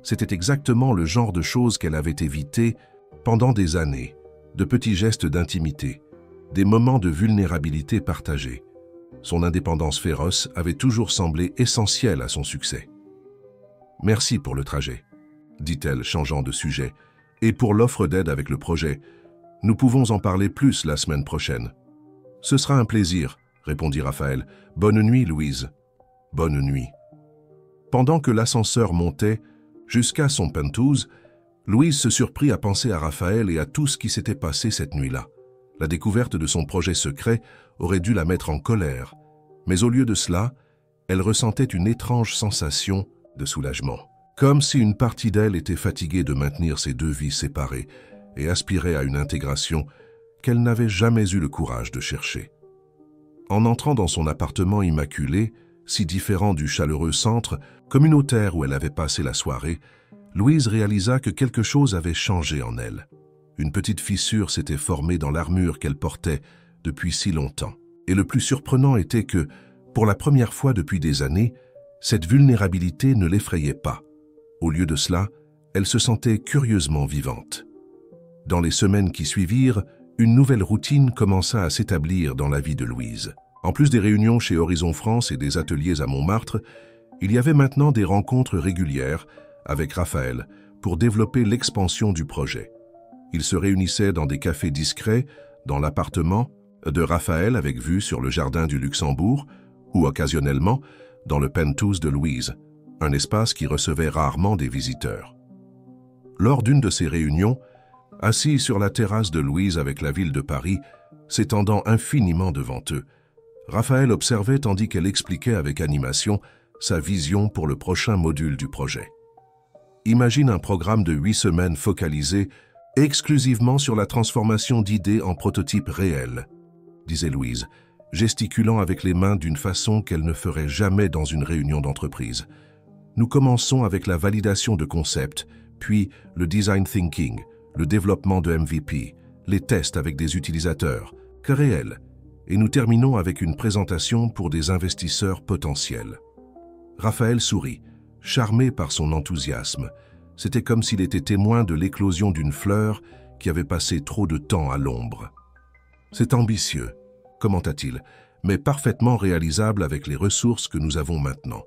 C'était exactement le genre de choses qu'elle avait évité pendant des années, de petits gestes d'intimité, des moments de vulnérabilité partagés. Son indépendance féroce avait toujours semblé essentielle à son succès. « Merci pour le trajet, » dit-elle, changeant de sujet, « et pour l'offre d'aide avec le projet. Nous pouvons en parler plus la semaine prochaine. »« Ce sera un plaisir, » répondit Raphaël. « Bonne nuit, Louise. »« Bonne nuit. » Pendant que l'ascenseur montait jusqu'à son penthouse, Louise se surprit à penser à Raphaël et à tout ce qui s'était passé cette nuit-là. La découverte de son projet secret aurait dû la mettre en colère, mais au lieu de cela, elle ressentait une étrange sensation de soulagement. Comme si une partie d'elle était fatiguée de maintenir ces deux vies séparées et aspirait à une intégration qu'elle n'avait jamais eu le courage de chercher. En entrant dans son appartement immaculé, si différent du chaleureux centre communautaire où elle avait passé la soirée, Louise réalisa que quelque chose avait changé en elle. Une petite fissure s'était formée dans l'armure qu'elle portait depuis si longtemps. Et le plus surprenant était que, pour la première fois depuis des années, cette vulnérabilité ne l'effrayait pas. Au lieu de cela, elle se sentait curieusement vivante. Dans les semaines qui suivirent, une nouvelle routine commença à s'établir dans la vie de Louise. En plus des réunions chez Horizon France et des ateliers à Montmartre, il y avait maintenant des rencontres régulières avec Raphaël pour développer l'expansion du projet. Ils se réunissaient dans des cafés discrets, dans l'appartement de Raphaël avec vue sur le jardin du Luxembourg, ou occasionnellement dans le penthouse de Louise, un espace qui recevait rarement des visiteurs. Lors d'une de ces réunions, assis sur la terrasse de Louise avec la ville de Paris, s'étendant infiniment devant eux, Raphaël observait tandis qu'elle expliquait avec animation sa vision pour le prochain module du projet. Imagine un programme de 8 semaines focalisé exclusivement sur la transformation d'idées en prototypes réels, disait Louise, gesticulant avec les mains d'une façon qu'elle ne ferait jamais dans une réunion d'entreprise. Nous commençons avec la validation de concepts, puis le design thinking, le développement de MVP, les tests avec des utilisateurs, que réels, et nous terminons avec une présentation pour des investisseurs potentiels. Raphaël sourit, charmé par son enthousiasme. C'était comme s'il était témoin de l'éclosion d'une fleur qui avait passé trop de temps à l'ombre. C'est ambitieux, commenta-t-il, mais parfaitement réalisable avec les ressources que nous avons maintenant.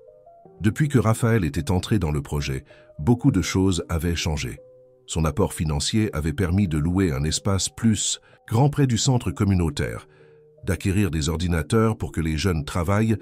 Depuis que Raphaël était entré dans le projet, beaucoup de choses avaient changé. Son apport financier avait permis de louer un espace plus grand près du centre communautaire, d'acquérir des ordinateurs pour que les jeunes travaillent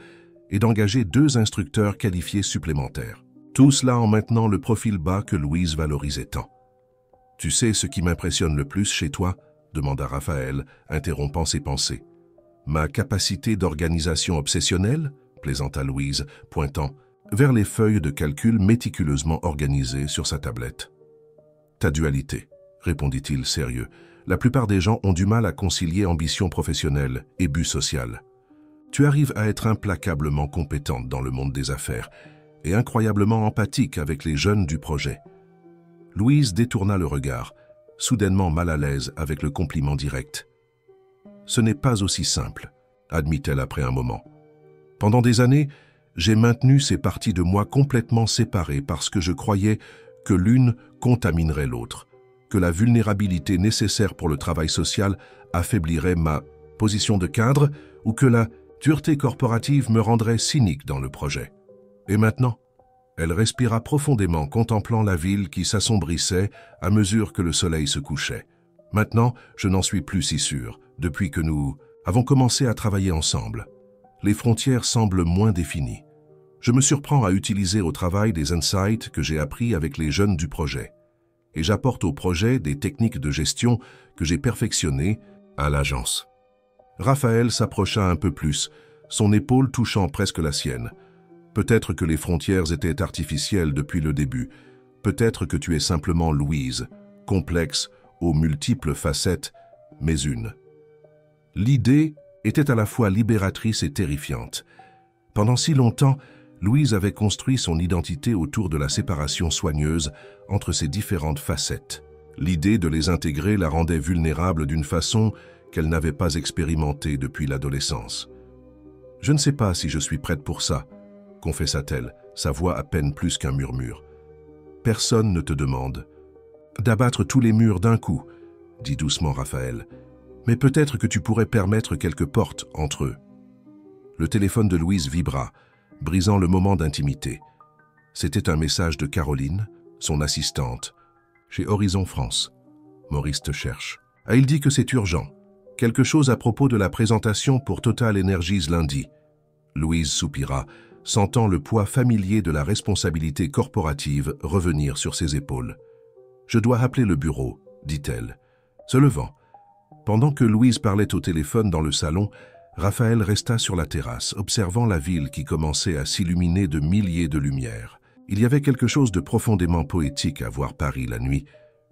et d'engager 2 instructeurs qualifiés supplémentaires. Tout cela en maintenant le profil bas que Louise valorisait tant. « Tu sais ce qui m'impressionne le plus chez toi ?» demanda Raphaël, interrompant ses pensées. « Ma capacité d'organisation obsessionnelle ?» plaisanta Louise, pointant vers les feuilles de calcul méticuleusement organisées sur sa tablette. « Ta dualité » répondit-il sérieux. « La plupart des gens ont du mal à concilier ambition professionnelle et but social. Tu arrives à être implacablement compétente dans le monde des affaires et incroyablement empathique avec les jeunes du projet. » Louise détourna le regard, soudainement mal à l'aise avec le compliment direct. « Ce n'est pas aussi simple, » admit-elle après un moment. « Pendant des années, j'ai maintenu ces parties de moi complètement séparées parce que je croyais que l'une contaminerait l'autre, que la vulnérabilité nécessaire pour le travail social affaiblirait ma position de cadre ou que la dureté corporative me rendrait cynique dans le projet. Et maintenant, elle respira profondément, contemplant la ville qui s'assombrissait à mesure que le soleil se couchait. Maintenant, je n'en suis plus si sûr, depuis que nous avons commencé à travailler ensemble. Les frontières semblent moins définies. Je me surprends à utiliser au travail des insights que j'ai appris avec les jeunes du projet. Et j'apporte au projet des techniques de gestion que j'ai perfectionnées à l'agence. Raphaël s'approcha un peu plus, son épaule touchant presque la sienne. Peut-être que les frontières étaient artificielles depuis le début. Peut-être que tu es simplement Louise, complexe, aux multiples facettes, mais une. L'idée était à la fois libératrice et terrifiante. Pendant si longtemps, Louise avait construit son identité autour de la séparation soigneuse entre ces différentes facettes. L'idée de les intégrer la rendait vulnérable d'une façon qu'elle n'avait pas expérimentée depuis l'adolescence. « Je ne sais pas si je suis prête pour ça », confessa-t-elle, sa voix à peine plus qu'un murmure. « Personne ne te demande d'abattre tous les murs d'un coup, » dit doucement Raphaël. « Mais peut-être que tu pourrais permettre quelques portes entre eux. » Le téléphone de Louise vibra, brisant le moment d'intimité. C'était un message de Caroline, son assistante. « Chez Horizon France. Maurice te cherche. Ah, il dit que c'est urgent. Quelque chose à propos de la présentation pour Total Energies lundi. » Louise soupira, sentant le poids familier de la responsabilité corporative revenir sur ses épaules. « Je dois appeler le bureau, » dit-elle. Se levant. Pendant que Louise parlait au téléphone dans le salon, Raphaël resta sur la terrasse, observant la ville qui commençait à s'illuminer de milliers de lumières. Il y avait quelque chose de profondément poétique à voir Paris la nuit,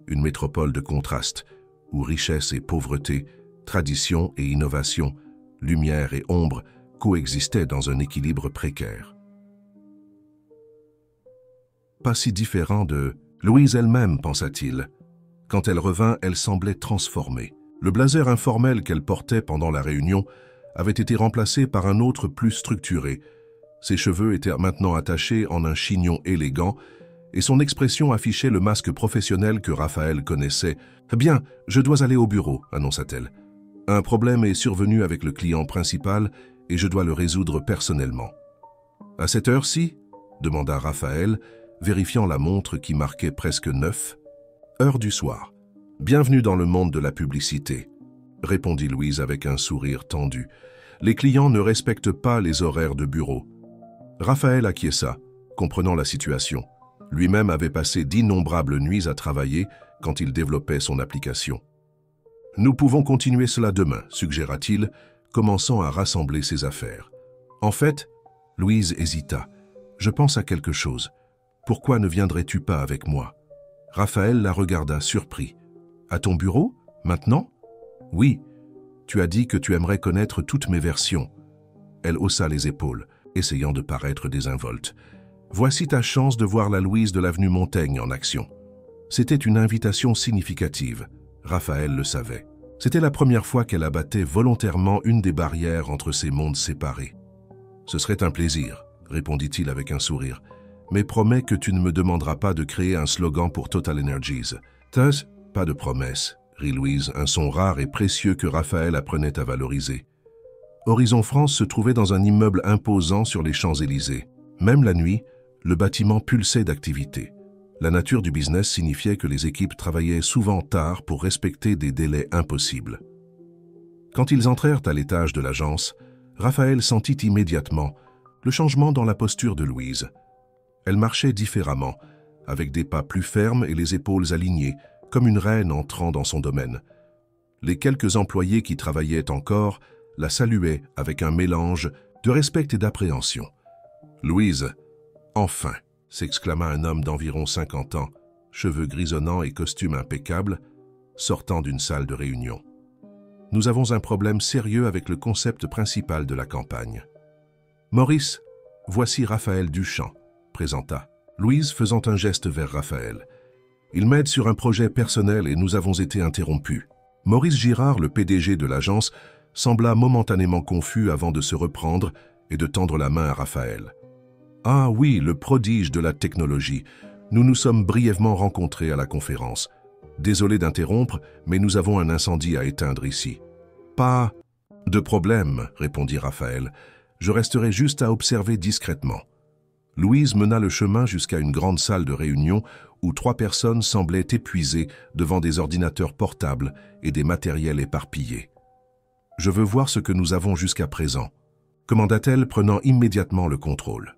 une métropole de contrastes, où richesse et pauvreté, tradition et innovation, lumière et ombre coexistaient dans un équilibre précaire. Pas si différent de Louise elle-même, pensa-t-il. Quand elle revint, elle semblait transformée. Le blazer informel qu'elle portait pendant la réunion avait été remplacé par un autre plus structuré. Ses cheveux étaient maintenant attachés en un chignon élégant et son expression affichait le masque professionnel que Raphaël connaissait. « Bien, je dois aller au bureau », annonça-t-elle. « Un problème est survenu avec le client principal et je dois le résoudre personnellement. »« À cette heure-ci » demanda Raphaël, vérifiant la montre qui marquait presque 9. « Heure du soir. Bienvenue dans le monde de la publicité. » répondit Louise avec un sourire tendu. « Les clients ne respectent pas les horaires de bureau. » Raphaël acquiesça, comprenant la situation. Lui-même avait passé d'innombrables nuits à travailler quand il développait son application. « Nous pouvons continuer cela demain, » suggéra-t-il, commençant à rassembler ses affaires. « En fait, » Louise hésita, « je pense à quelque chose. Pourquoi ne viendrais-tu pas avec moi ?» Raphaël la regarda surpris. « À ton bureau, maintenant ?»« Oui. Tu as dit que tu aimerais connaître toutes mes versions. » Elle haussa les épaules, essayant de paraître désinvolte. « Voici ta chance de voir la Louise de l'avenue Montaigne en action. » C'était une invitation significative. Raphaël le savait. C'était la première fois qu'elle abattait volontairement une des barrières entre ces mondes séparés. « Ce serait un plaisir, » répondit-il avec un sourire. « Mais promets que tu ne me demanderas pas de créer un slogan pour Total Energies. »« Pas de promesse, » rit Louise, un son rare et précieux que Raphaël apprenait à valoriser. Horizon France se trouvait dans un immeuble imposant sur les Champs-Élysées. Même la nuit, le bâtiment pulsait d'activité. La nature du business signifiait que les équipes travaillaient souvent tard pour respecter des délais impossibles. Quand ils entrèrent à l'étage de l'agence, Raphaël sentit immédiatement le changement dans la posture de Louise. Elle marchait différemment, avec des pas plus fermes et les épaules alignées, comme une reine entrant dans son domaine. Les quelques employés qui travaillaient encore la saluaient avec un mélange de respect et d'appréhension. « Louise, enfin !» s'exclama un homme d'environ 50 ans, cheveux grisonnants et costume impeccable, sortant d'une salle de réunion. « Nous avons un problème sérieux avec le concept principal de la campagne. »« Maurice, voici Raphaël Duchamp », présenta Louise faisant un geste vers Raphaël. « Il m'aide sur un projet personnel et nous avons été interrompus. » Maurice Girard, le PDG de l'agence, sembla momentanément confus avant de se reprendre et de tendre la main à Raphaël. « Ah oui, le prodige de la technologie. Nous nous sommes brièvement rencontrés à la conférence. Désolé d'interrompre, mais nous avons un incendie à éteindre ici. »« Pas de problème, » répondit Raphaël. « Je resterai juste à observer discrètement. » Louise mena le chemin jusqu'à une grande salle de réunion où 3 personnes semblaient épuisées devant des ordinateurs portables et des matériels éparpillés. « Je veux voir ce que nous avons jusqu'à présent. » commanda-t-elle, prenant immédiatement le contrôle.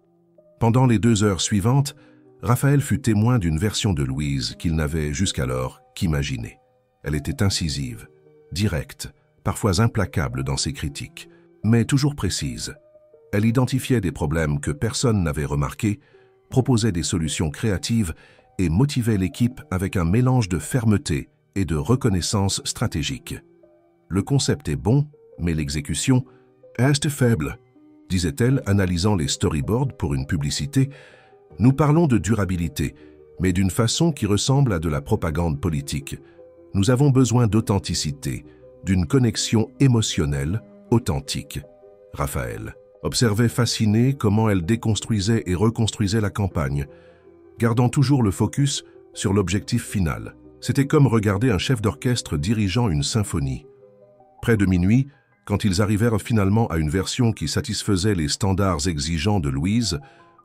Pendant les 2 heures suivantes, Raphaël fut témoin d'une version de Louise qu'il n'avait jusqu'alors qu'imaginer. Elle était incisive, directe, parfois implacable dans ses critiques, mais toujours précise. Elle identifiait des problèmes que personne n'avait remarqués, proposait des solutions créatives et motivait l'équipe avec un mélange de fermeté et de reconnaissance stratégique. Le concept est bon, mais l'exécution reste faible, disait-elle, analysant les storyboards pour une publicité. Nous parlons de durabilité, mais d'une façon qui ressemble à de la propagande politique. Nous avons besoin d'authenticité, d'une connexion émotionnelle authentique. Raphaël observait fasciné comment elle déconstruisait et reconstruisait la campagne, gardant toujours le focus sur l'objectif final. C'était comme regarder un chef d'orchestre dirigeant une symphonie. Près de minuit, quand ils arrivèrent finalement à une version qui satisfaisait les standards exigeants de Louise,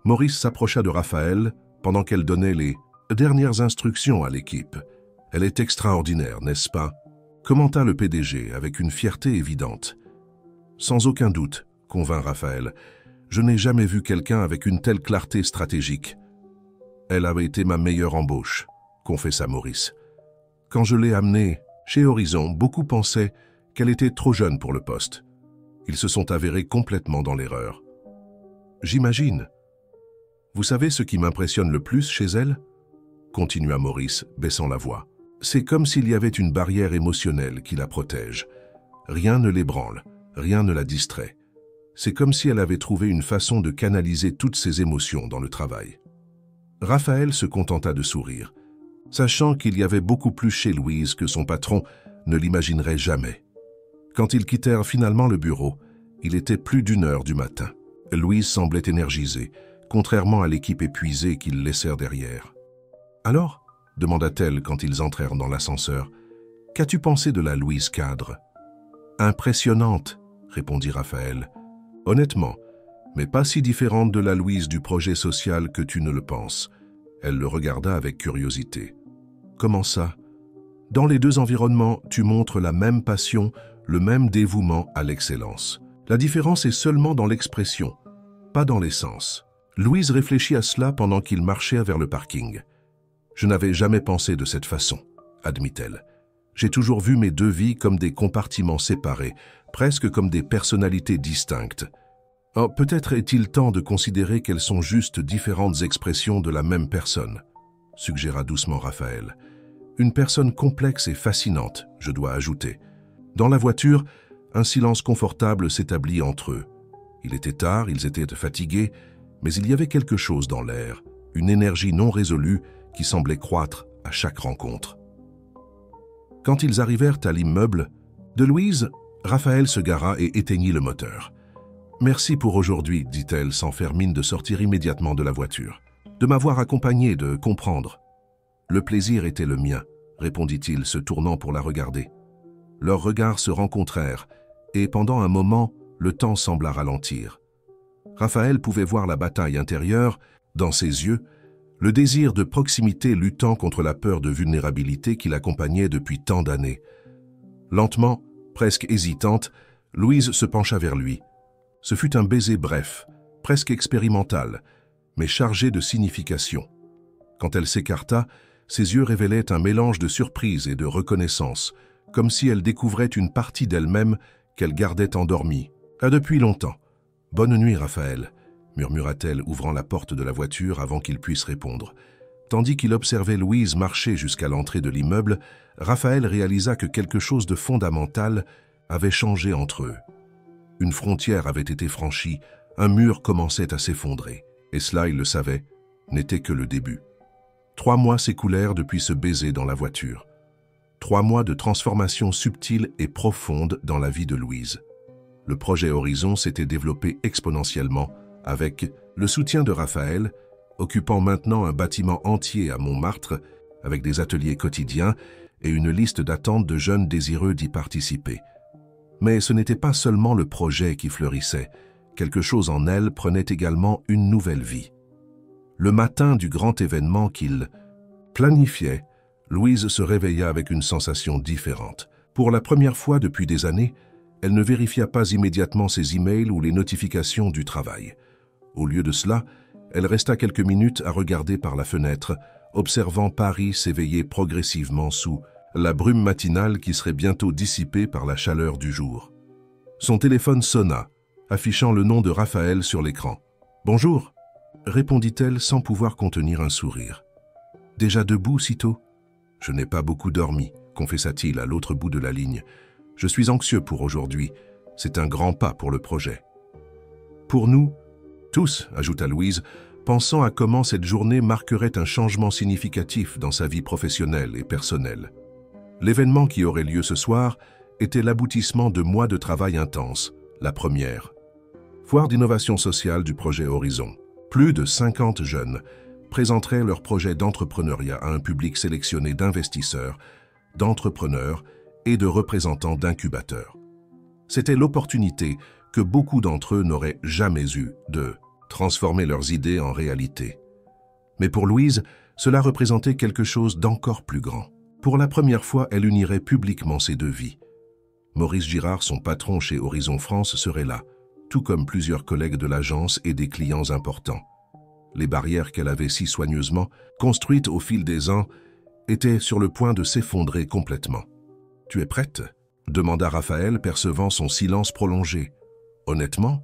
Maurice s'approcha de Raphaël pendant qu'elle donnait les dernières instructions à l'équipe. « Elle est extraordinaire, n'est-ce pas ?» commenta le PDG avec une fierté évidente. « Sans aucun doute, » convint Raphaël. « Je n'ai jamais vu quelqu'un avec une telle clarté stratégique. » « Elle avait été ma meilleure embauche, » confessa Maurice. « Quand je l'ai amenée chez Horizon, beaucoup pensaient qu'elle était trop jeune pour le poste. Ils se sont avérés complètement dans l'erreur. »« J'imagine. Vous savez ce qui m'impressionne le plus chez elle ?» continua Maurice, baissant la voix. « C'est comme s'il y avait une barrière émotionnelle qui la protège. Rien ne l'ébranle, rien ne la distrait. C'est comme si elle avait trouvé une façon de canaliser toutes ses émotions dans le travail. » Raphaël se contenta de sourire, sachant qu'il y avait beaucoup plus chez Louise que son patron ne l'imaginerait jamais. Quand ils quittèrent finalement le bureau, il était plus d'1 heure du matin. Louise semblait énergisée, contrairement à l'équipe épuisée qu'ils laissèrent derrière. « Alors ?» demanda-t-elle quand ils entrèrent dans l'ascenseur. « Qu'as-tu pensé de la Louise cadre ?»« Impressionnante, » répondit Raphaël. « Honnêtement, mais pas si différente de la Louise du projet social que tu ne le penses. » Elle le regarda avec curiosité. « Comment ça ? Dans les 2 environnements, tu montres la même passion, le même dévouement à l'excellence. La différence est seulement dans l'expression, pas dans l'essence. » Louise réfléchit à cela pendant qu'ils marchaient vers le parking. « Je n'avais jamais pensé de cette façon, » admit-elle. « J'ai toujours vu mes 2 vies comme des compartiments séparés, presque comme des personnalités distinctes. Oh, peut-être est-il temps de considérer qu'elles sont juste différentes expressions de la même personne, » suggéra doucement Raphaël. « Une personne complexe et fascinante, je dois ajouter. » Dans la voiture, un silence confortable s'établit entre eux. Il était tard, ils étaient fatigués, mais il y avait quelque chose dans l'air, une énergie non résolue qui semblait croître à chaque rencontre. Quand ils arrivèrent à l'immeuble de Louise, Raphaël se gara et éteignit le moteur. « Merci pour aujourd'hui, » dit-elle sans faire mine de sortir immédiatement de la voiture. « De m'avoir accompagné, de comprendre. »« Le plaisir était le mien, » répondit-il, se tournant pour la regarder. Leurs regards se rencontrèrent, et pendant un moment, le temps sembla ralentir. Raphaël pouvait voir la bataille intérieure, dans ses yeux, le désir de proximité luttant contre la peur de vulnérabilité qui l'accompagnait depuis tant d'années. Lentement, presque hésitante, Louise se pencha vers lui. Ce fut un baiser bref, presque expérimental, mais chargé de signification. Quand elle s'écarta, ses yeux révélaient un mélange de surprise et de reconnaissance, comme si elle découvrait une partie d'elle-même qu'elle gardait endormie. « À depuis longtemps. Bonne nuit, Raphaël », murmura-t-elle, ouvrant la porte de la voiture avant qu'il puisse répondre. Tandis qu'il observait Louise marcher jusqu'à l'entrée de l'immeuble, Raphaël réalisa que quelque chose de fondamental avait changé entre eux. Une frontière avait été franchie, un mur commençait à s'effondrer. Et cela, il le savait, n'était que le début. 3 mois s'écoulèrent depuis ce baiser dans la voiture. 3 mois de transformation subtile et profonde dans la vie de Louise. Le projet Horizon s'était développé exponentiellement avec le soutien de Raphaël, occupant maintenant un bâtiment entier à Montmartre, avec des ateliers quotidiens et une liste d'attente de jeunes désireux d'y participer. Mais ce n'était pas seulement le projet qui fleurissait, quelque chose en elle prenait également une nouvelle vie. Le matin du grand événement qu'il planifiait, Louise se réveilla avec une sensation différente. Pour la première fois depuis des années, elle ne vérifia pas immédiatement ses emails ou les notifications du travail. Au lieu de cela, elle resta quelques minutes à regarder par la fenêtre, observant Paris s'éveiller progressivement sous la brume matinale qui serait bientôt dissipée par la chaleur du jour. Son téléphone sonna, affichant le nom de Raphaël sur l'écran. « Bonjour », répondit-elle sans pouvoir contenir un sourire. « Déjà debout si tôt ? Je n'ai pas beaucoup dormi, confessa-t-il à l'autre bout de la ligne. Je suis anxieux pour aujourd'hui. C'est un grand pas pour le projet. » « Pour nous, tous, ajouta Louise, pensant à comment cette journée marquerait un changement significatif dans sa vie professionnelle et personnelle. L'événement qui aurait lieu ce soir était l'aboutissement de mois de travail intense, la première. Foire d'innovation sociale du projet Horizon. Plus de 50 jeunes présenteraient leur projet d'entrepreneuriat à un public sélectionné d'investisseurs, d'entrepreneurs et de représentants d'incubateurs. C'était l'opportunité que beaucoup d'entre eux n'auraient jamais eue de transformer leurs idées en réalité. Mais pour Louise, cela représentait quelque chose d'encore plus grand. Pour la première fois, elle unirait publiquement ses deux vies. Maurice Girard, son patron chez Horizon France, serait là, tout comme plusieurs collègues de l'agence et des clients importants. Les barrières qu'elle avait si soigneusement construites au fil des ans étaient sur le point de s'effondrer complètement. « Tu es prête ?» demanda Raphaël, percevant son silence prolongé. « Honnêtement ?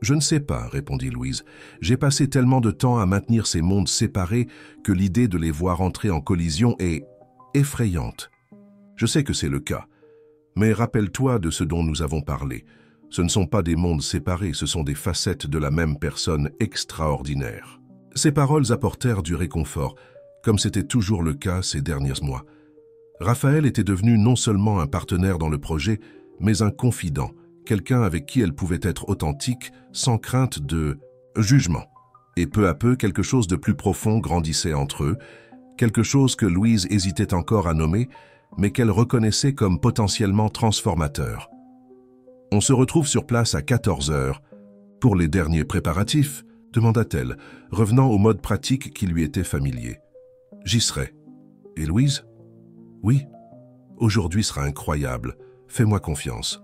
Je ne sais pas, répondit Louise. J'ai passé tellement de temps à maintenir ces mondes séparés que l'idée de les voir entrer en collision est effrayante. Je sais que c'est le cas. Mais rappelle-toi de ce dont nous avons parlé. Ce ne sont pas des mondes séparés, ce sont des facettes de la même personne extraordinaire. » Ces paroles apportèrent du réconfort, comme c'était toujours le cas ces derniers mois. Raphaël était devenu non seulement un partenaire dans le projet, mais un confident, quelqu'un avec qui elle pouvait être authentique, sans crainte de jugement. Et peu à peu, quelque chose de plus profond grandissait entre eux, quelque chose que Louise hésitait encore à nommer, mais qu'elle reconnaissait comme potentiellement transformateur. « On se retrouve sur place à 14 heures. Pour les derniers préparatifs ?» demanda-t-elle, revenant au mode pratique qui lui était familier. « J'y serai. Et Louise ? » ?»« Oui. Aujourd'hui sera incroyable. Fais-moi confiance. »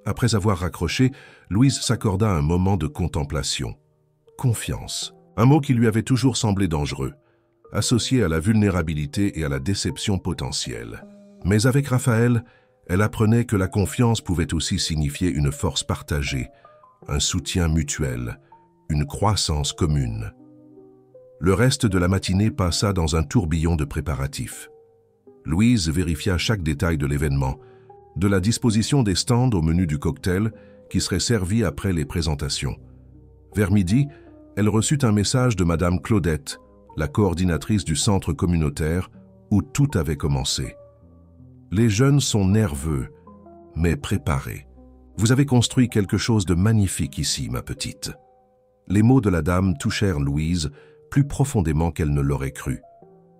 Après avoir raccroché, Louise s'accorda un moment de contemplation. Confiance, un mot qui lui avait toujours semblé dangereux, associé à la vulnérabilité et à la déception potentielle. Mais avec Raphaël, elle apprenait que la confiance pouvait aussi signifier une force partagée, un soutien mutuel, une croissance commune. Le reste de la matinée passa dans un tourbillon de préparatifs. Louise vérifia chaque détail de l'événement, de la disposition des stands au menu du cocktail qui serait servi après les présentations. Vers midi, elle reçut un message de Madame Claudette, la coordinatrice du centre communautaire, où tout avait commencé. « Les jeunes sont nerveux, mais préparés. Vous avez construit quelque chose de magnifique ici, ma petite. » Les mots de la dame touchèrent Louise plus profondément qu'elle ne l'aurait cru.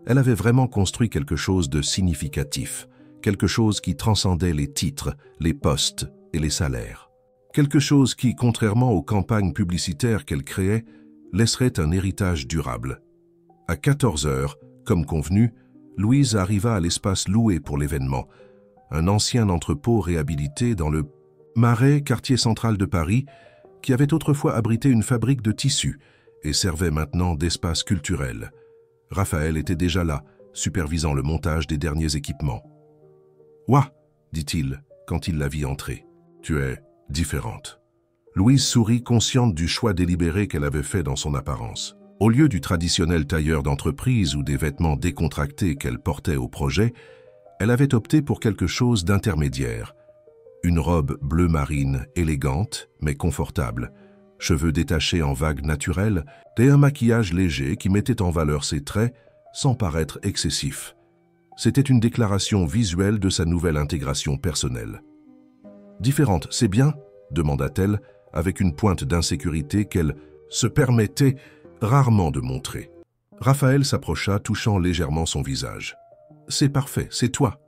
Elle avait vraiment construit quelque chose de significatif, quelque chose qui transcendait les titres, les postes et les salaires. Quelque chose qui, contrairement aux campagnes publicitaires qu'elle créait, laisserait un héritage durable. À 14 heures, comme convenu, Louise arriva à l'espace loué pour l'événement, un ancien entrepôt réhabilité dans le Marais, quartier central de Paris, qui avait autrefois abrité une fabrique de tissus et servait maintenant d'espace culturel. Raphaël était déjà là, supervisant le montage des derniers équipements. « Ouah !» dit-il, quand il la vit entrer. « Tu es différente. » Louise sourit, consciente du choix délibéré qu'elle avait fait dans son apparence. Au lieu du traditionnel tailleur d'entreprise ou des vêtements décontractés qu'elle portait au projet, elle avait opté pour quelque chose d'intermédiaire. Une robe bleu marine, élégante mais confortable, cheveux détachés en vagues naturelles et un maquillage léger qui mettait en valeur ses traits sans paraître excessif. C'était une déclaration visuelle de sa nouvelle intégration personnelle. « Différente, c'est bien ?» demanda-t-elle, avec une pointe d'insécurité qu'elle se permettait rarement de montrer. Raphaël s'approcha, touchant légèrement son visage. « C'est parfait, c'est toi. »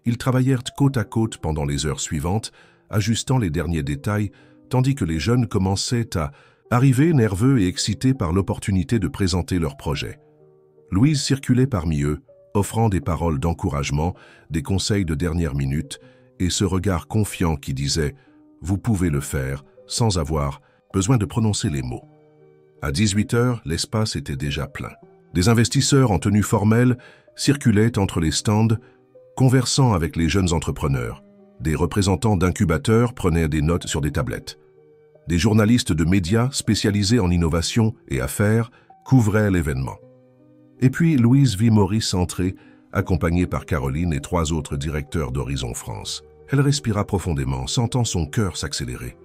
Ils travaillèrent côte à côte pendant les heures suivantes, ajustant les derniers détails, tandis que les jeunes commençaient à arriver nerveux et excités par l'opportunité de présenter leur projet. Louise circulait parmi eux, offrant des paroles d'encouragement, des conseils de dernière minute et ce regard confiant qui disait « Vous pouvez le faire » sans avoir besoin de prononcer les mots. À 18 heures, l'espace était déjà plein. Des investisseurs en tenue formelle circulaient entre les stands, conversant avec les jeunes entrepreneurs. Des représentants d'incubateurs prenaient des notes sur des tablettes. Des journalistes de médias spécialisés en innovation et affaires couvraient l'événement. Et puis Louise vit Maurice entrer, accompagné par Caroline et 3 autres directeurs d'Horizon France. Elle respira profondément, sentant son cœur s'accélérer.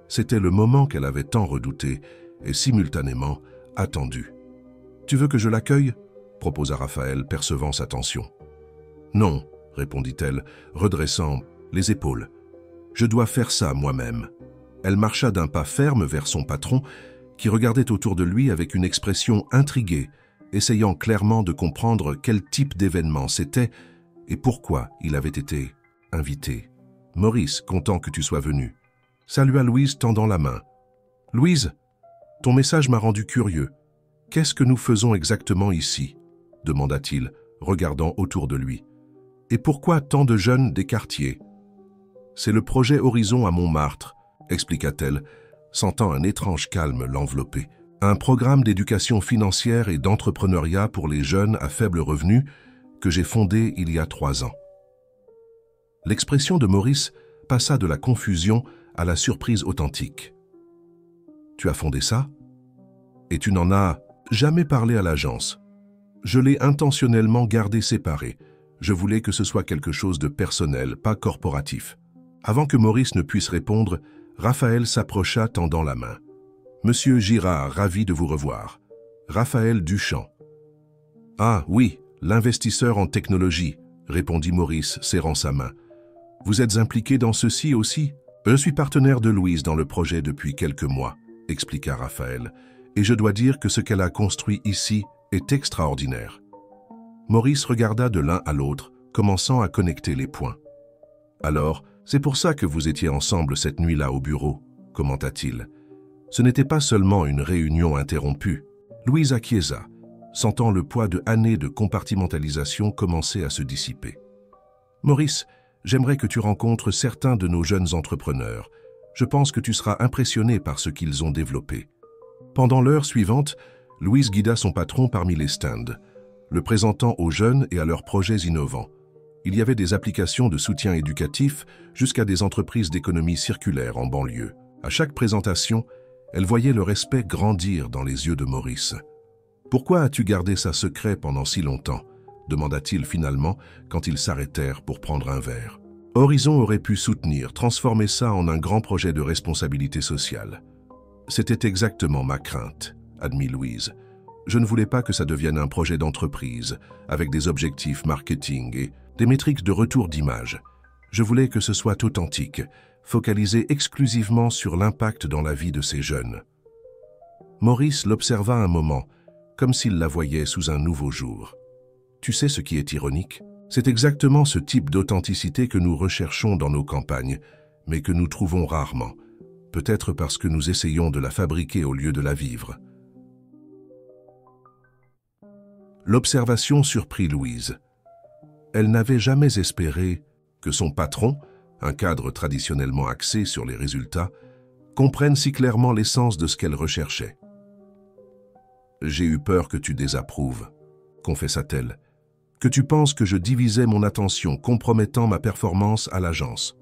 C'était le moment qu'elle avait tant redouté et simultanément attendu. « Tu veux que je l'accueille » proposa Raphaël, percevant sa tension. « Non » répondit-elle, redressant les épaules. « Je dois faire ça moi-même. » Elle marcha d'un pas ferme vers son patron, qui regardait autour de lui avec une expression intriguée, essayant clairement de comprendre quel type d'événement c'était et pourquoi il avait été invité. « Maurice, content que tu sois venu. » Salua Louise tendant la main. « Louise, ton message m'a rendu curieux. Qu'est-ce que nous faisons exactement ici ?» demanda-t-il, regardant autour de lui. « Et pourquoi tant de jeunes des quartiers ?»« C'est le projet Horizon à Montmartre, » expliqua-t-elle, sentant un étrange calme l'envelopper. « Un programme d'éducation financière et d'entrepreneuriat pour les jeunes à faible revenu que j'ai fondé il y a 3 ans. » L'expression de Maurice passa de la confusion à la surprise authentique. « Tu as fondé ça? Et tu n'en as jamais parlé à l'agence. Je l'ai intentionnellement gardé séparé. Je voulais que ce soit quelque chose de personnel, pas corporatif. » Avant que Maurice ne puisse répondre, Raphaël s'approcha tendant la main. « Monsieur Girard, ravi de vous revoir. Raphaël Duchamp. »« Ah oui, l'investisseur en technologie, » répondit Maurice, serrant sa main. « Vous êtes impliqué dans ceci aussi ?»« Je suis partenaire de Louise dans le projet depuis quelques mois, » expliqua Raphaël, « et je dois dire que ce qu'elle a construit ici est extraordinaire. » Maurice regarda de l'un à l'autre, commençant à connecter les points. « Alors, c'est pour ça que vous étiez ensemble cette nuit-là au bureau, » commenta-t-il. Ce n'était pas seulement une réunion interrompue. Louise acquiesça, sentant le poids de années de compartimentalisation commencer à se dissiper. « Maurice, j'aimerais que tu rencontres certains de nos jeunes entrepreneurs. Je pense que tu seras impressionné par ce qu'ils ont développé. » Pendant l'heure suivante, Louise guida son patron parmi les stands, le présentant aux jeunes et à leurs projets innovants. Il y avait des applications de soutien éducatif jusqu'à des entreprises d'économie circulaire en banlieue. À chaque présentation, elle voyait le respect grandir dans les yeux de Maurice. « Pourquoi as-tu gardé ça secret pendant si longtemps ?» demanda-t-il finalement quand ils s'arrêtèrent pour prendre un verre. Horizon aurait pu soutenir, transformer ça en un grand projet de responsabilité sociale. « C'était exactement ma crainte, » admit Louise. « Je ne voulais pas que ça devienne un projet d'entreprise, avec des objectifs marketing et des métriques de retour d'image. Je voulais que ce soit authentique, focalisé exclusivement sur l'impact dans la vie de ces jeunes. » Maurice l'observa un moment, comme s'il la voyait sous un nouveau jour. « Tu sais ce qui est ironique? C'est exactement ce type d'authenticité que nous recherchons dans nos campagnes, mais que nous trouvons rarement, peut-être parce que nous essayons de la fabriquer au lieu de la vivre. » L'observation surprit Louise. Elle n'avait jamais espéré que son patron, un cadre traditionnellement axé sur les résultats, comprenne si clairement l'essence de ce qu'elle recherchait. « J'ai eu peur que tu désapprouves, » confessa-t-elle, « que tu penses que je divisais mon attention, compromettant ma performance à l'agence. »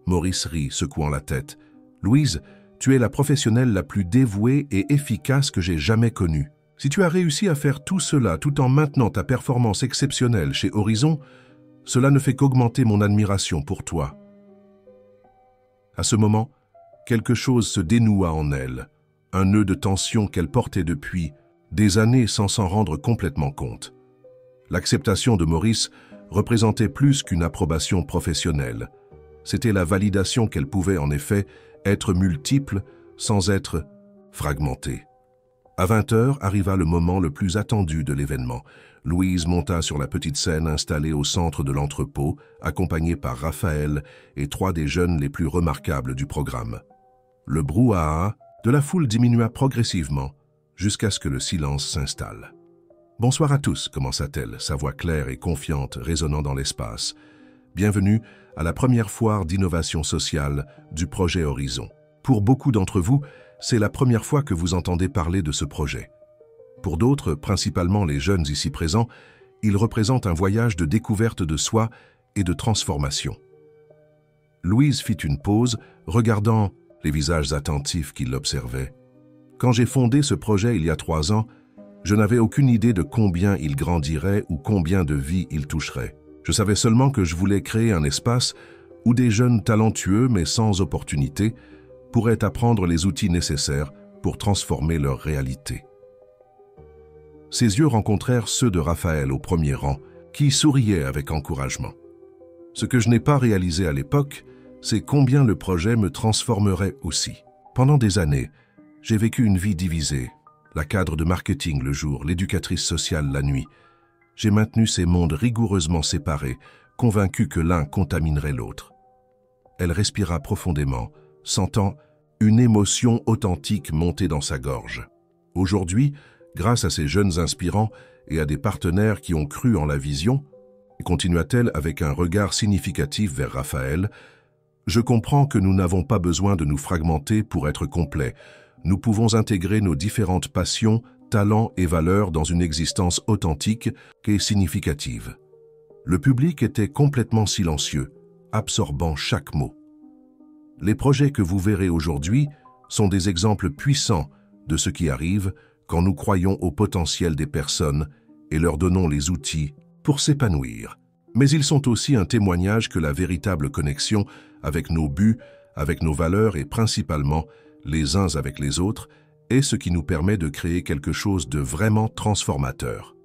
Maurice rit, secouant la tête. « Louise, tu es la professionnelle la plus dévouée et efficace que j'ai jamais connue. Si tu as réussi à faire tout cela tout en maintenant ta performance exceptionnelle chez Horizon, cela ne fait qu'augmenter mon admiration pour toi. » À ce moment, quelque chose se dénoua en elle, un nœud de tension qu'elle portait depuis des années sans s'en rendre complètement compte. L'acceptation de Maurice représentait plus qu'une approbation professionnelle. C'était la validation qu'elle pouvait en effet être multiple sans être fragmentée. À 20h arriva le moment le plus attendu de l'événement. Louise monta sur la petite scène installée au centre de l'entrepôt, accompagnée par Raphaël et 3 des jeunes les plus remarquables du programme. Le brouhaha de la foule diminua progressivement jusqu'à ce que le silence s'installe. « Bonsoir à tous » commença-t-elle, sa voix claire et confiante résonnant dans l'espace. « Bienvenue à la première foire d'innovation sociale du projet Horizon. Pour beaucoup d'entre vous, c'est la première fois que vous entendez parler de ce projet. Pour d'autres, principalement les jeunes ici présents, il représente un voyage de découverte de soi et de transformation. Louise fit une pause, regardant les visages attentifs qui l'observaient. Quand j'ai fondé ce projet il y a 3 ans, je n'avais aucune idée de combien il grandirait ou combien de vies il toucherait. Je savais seulement que je voulais créer un espace où des jeunes talentueux mais sans opportunité pourraient apprendre les outils nécessaires pour transformer leur réalité. Ses yeux rencontrèrent ceux de Raphaël au premier rang, qui souriait avec encouragement. Ce que je n'ai pas réalisé à l'époque, c'est combien le projet me transformerait aussi. Pendant des années, j'ai vécu une vie divisée, la cadre de marketing le jour, l'éducatrice sociale la nuit. J'ai maintenu ces mondes rigoureusement séparés, convaincu que l'un contaminerait l'autre. Elle respira profondément, sentant une émotion authentique monter dans sa gorge. Aujourd'hui, grâce à ces jeunes inspirants et à des partenaires qui ont cru en la vision, continua-t-elle avec un regard significatif vers Raphaël, je comprends que nous n'avons pas besoin de nous fragmenter pour être complets. Nous pouvons intégrer nos différentes passions, talents et valeurs dans une existence authentique et significative. Le public était complètement silencieux, absorbant chaque mot. Les projets que vous verrez aujourd'hui sont des exemples puissants de ce qui arrive quand nous croyons au potentiel des personnes et leur donnons les outils pour s'épanouir. Mais ils sont aussi un témoignage que la véritable connexion avec nos buts, avec nos valeurs et principalement les uns avec les autres est ce qui nous permet de créer quelque chose de vraiment transformateur.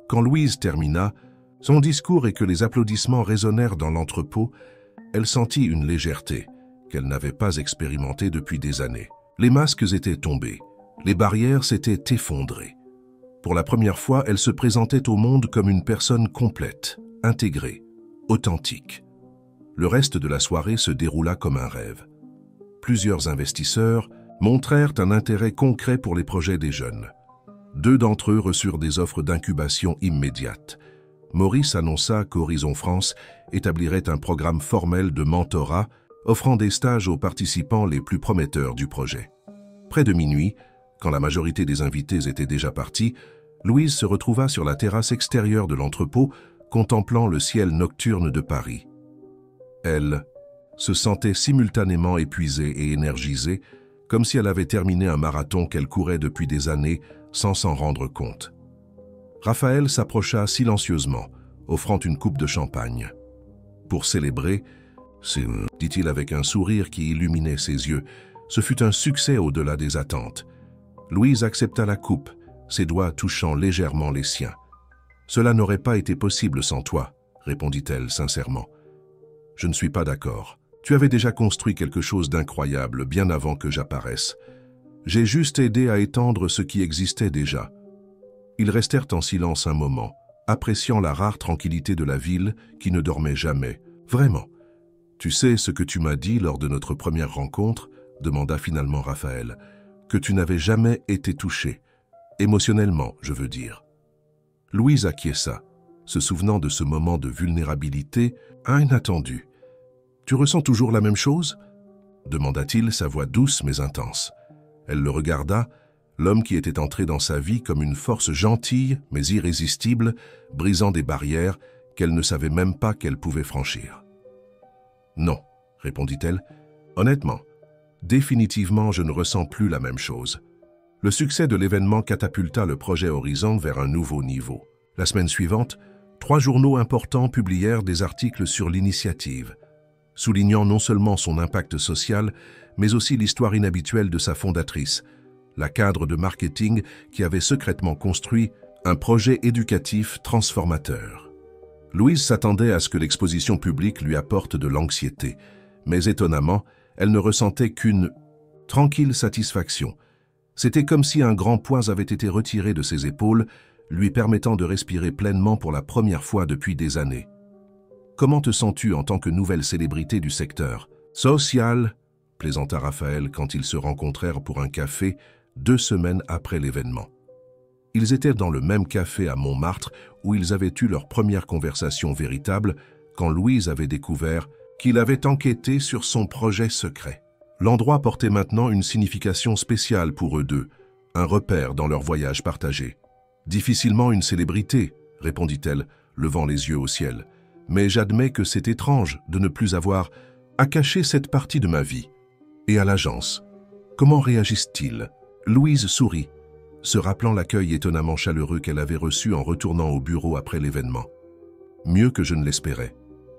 Quand Louise termina son discours et que les applaudissements résonnèrent dans l'entrepôt, elle sentit une légèreté qu'elle n'avait pas expérimentée depuis des années. Les masques étaient tombés, les barrières s'étaient effondrées. Pour la première fois, elle se présentait au monde comme une personne complète, intégrée, authentique. Le reste de la soirée se déroula comme un rêve. Plusieurs investisseurs montrèrent un intérêt concret pour les projets des jeunes. 2 d'entre eux reçurent des offres d'incubation immédiates. Maurice annonça qu'Horizon France établirait un programme formel de mentorat offrant des stages aux participants les plus prometteurs du projet. Près de minuit, quand la majorité des invités étaient déjà partis, Louise se retrouva sur la terrasse extérieure de l'entrepôt, contemplant le ciel nocturne de Paris. Elle se sentait simultanément épuisée et énergisée, comme si elle avait terminé un marathon qu'elle courait depuis des années sans s'en rendre compte. Raphaël s'approcha silencieusement, offrant une coupe de champagne. Pour célébrer, dit-il avec un sourire qui illuminait ses yeux, ce fut un succès au-delà des attentes. Louise accepta la coupe, ses doigts touchant légèrement les siens. « Cela n'aurait pas été possible sans toi, » répondit-elle sincèrement. « Je ne suis pas d'accord. Tu avais déjà construit quelque chose d'incroyable bien avant que j'apparaisse. J'ai juste aidé à étendre ce qui existait déjà. » Ils restèrent en silence un moment, appréciant la rare tranquillité de la ville qui ne dormait jamais. « Vraiment. Tu sais ce que tu m'as dit lors de notre première rencontre ?» demanda finalement Raphaël. « Que tu n'avais jamais été touché. Émotionnellement, je veux dire. » Louise acquiesça, se souvenant de ce moment de vulnérabilité inattendu. « Tu ressens toujours la même chose ?» demanda-t-il, sa voix douce mais intense. Elle le regarda, l'homme qui était entré dans sa vie comme une force gentille mais irrésistible, brisant des barrières qu'elle ne savait même pas qu'elle pouvait franchir. « Non, » répondit-elle, « honnêtement, définitivement je ne ressens plus la même chose. » Le succès de l'événement catapulta le projet Horizon vers un nouveau niveau. La semaine suivante, 3 journaux importants publièrent des articles sur l'initiative, soulignant non seulement son impact social, mais aussi l'histoire inhabituelle de sa fondatrice, la cadre de marketing qui avait secrètement construit un projet éducatif transformateur. Louise s'attendait à ce que l'exposition publique lui apporte de l'anxiété, mais étonnamment, elle ne ressentait qu'une tranquille satisfaction. C'était comme si un grand poids avait été retiré de ses épaules, lui permettant de respirer pleinement pour la première fois depuis des années. « Comment te sens-tu en tant que nouvelle célébrité du secteur ?»« Social », plaisanta Raphaël quand ils se rencontrèrent pour un café 2 semaines après l'événement. Ils étaient dans le même café à Montmartre où ils avaient eu leur première conversation véritable quand Louise avait découvert qu'il avait enquêté sur son projet secret. L'endroit portait maintenant une signification spéciale pour eux deux, un repère dans leur voyage partagé. « Difficilement une célébrité, » répondit-elle, levant les yeux au ciel. « Mais j'admets que c'est étrange de ne plus avoir à cacher cette partie de ma vie. Et à l'agence, comment réagissent-ils » Louise sourit, se rappelant l'accueil étonnamment chaleureux qu'elle avait reçu en retournant au bureau après l'événement. Mieux que je ne l'espérais.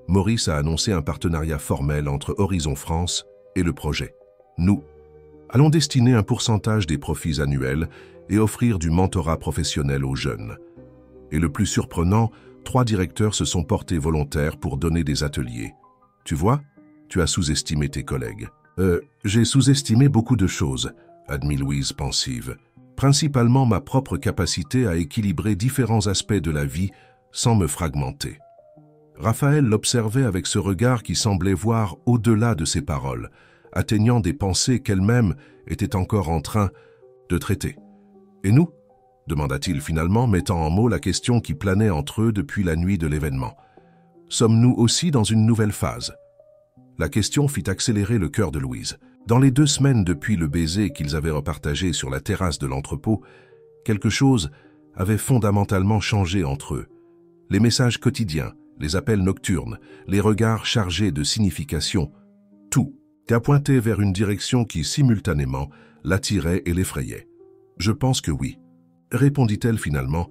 Maurice a annoncé un partenariat formel entre Horizon France et le projet. Nous allons destiner un pourcentage des profits annuels et offrir du mentorat professionnel aux jeunes. Et le plus surprenant, 3 directeurs se sont portés volontaires pour donner des ateliers. Tu vois, tu as sous-estimé tes collègues. J'ai sous-estimé beaucoup de choses, admit Louise pensive. Principalement ma propre capacité à équilibrer différents aspects de la vie sans me fragmenter. Raphaël l'observait avec ce regard qui semblait voir au-delà de ses paroles, atteignant des pensées qu'elle-même était encore en train de traiter. « Et nous » demanda-t-il finalement, mettant en mots la question qui planait entre eux depuis la nuit de l'événement. « Sommes-nous aussi dans une nouvelle phase ?» La question fit accélérer le cœur de Louise. Dans les 2 semaines depuis le baiser qu'ils avaient repartagé sur la terrasse de l'entrepôt, quelque chose avait fondamentalement changé entre eux. Les messages quotidiens, les appels nocturnes, les regards chargés de signification, tout a pointé vers une direction qui, simultanément, l'attirait et l'effrayait. « Je pense que oui », répondit-elle finalement,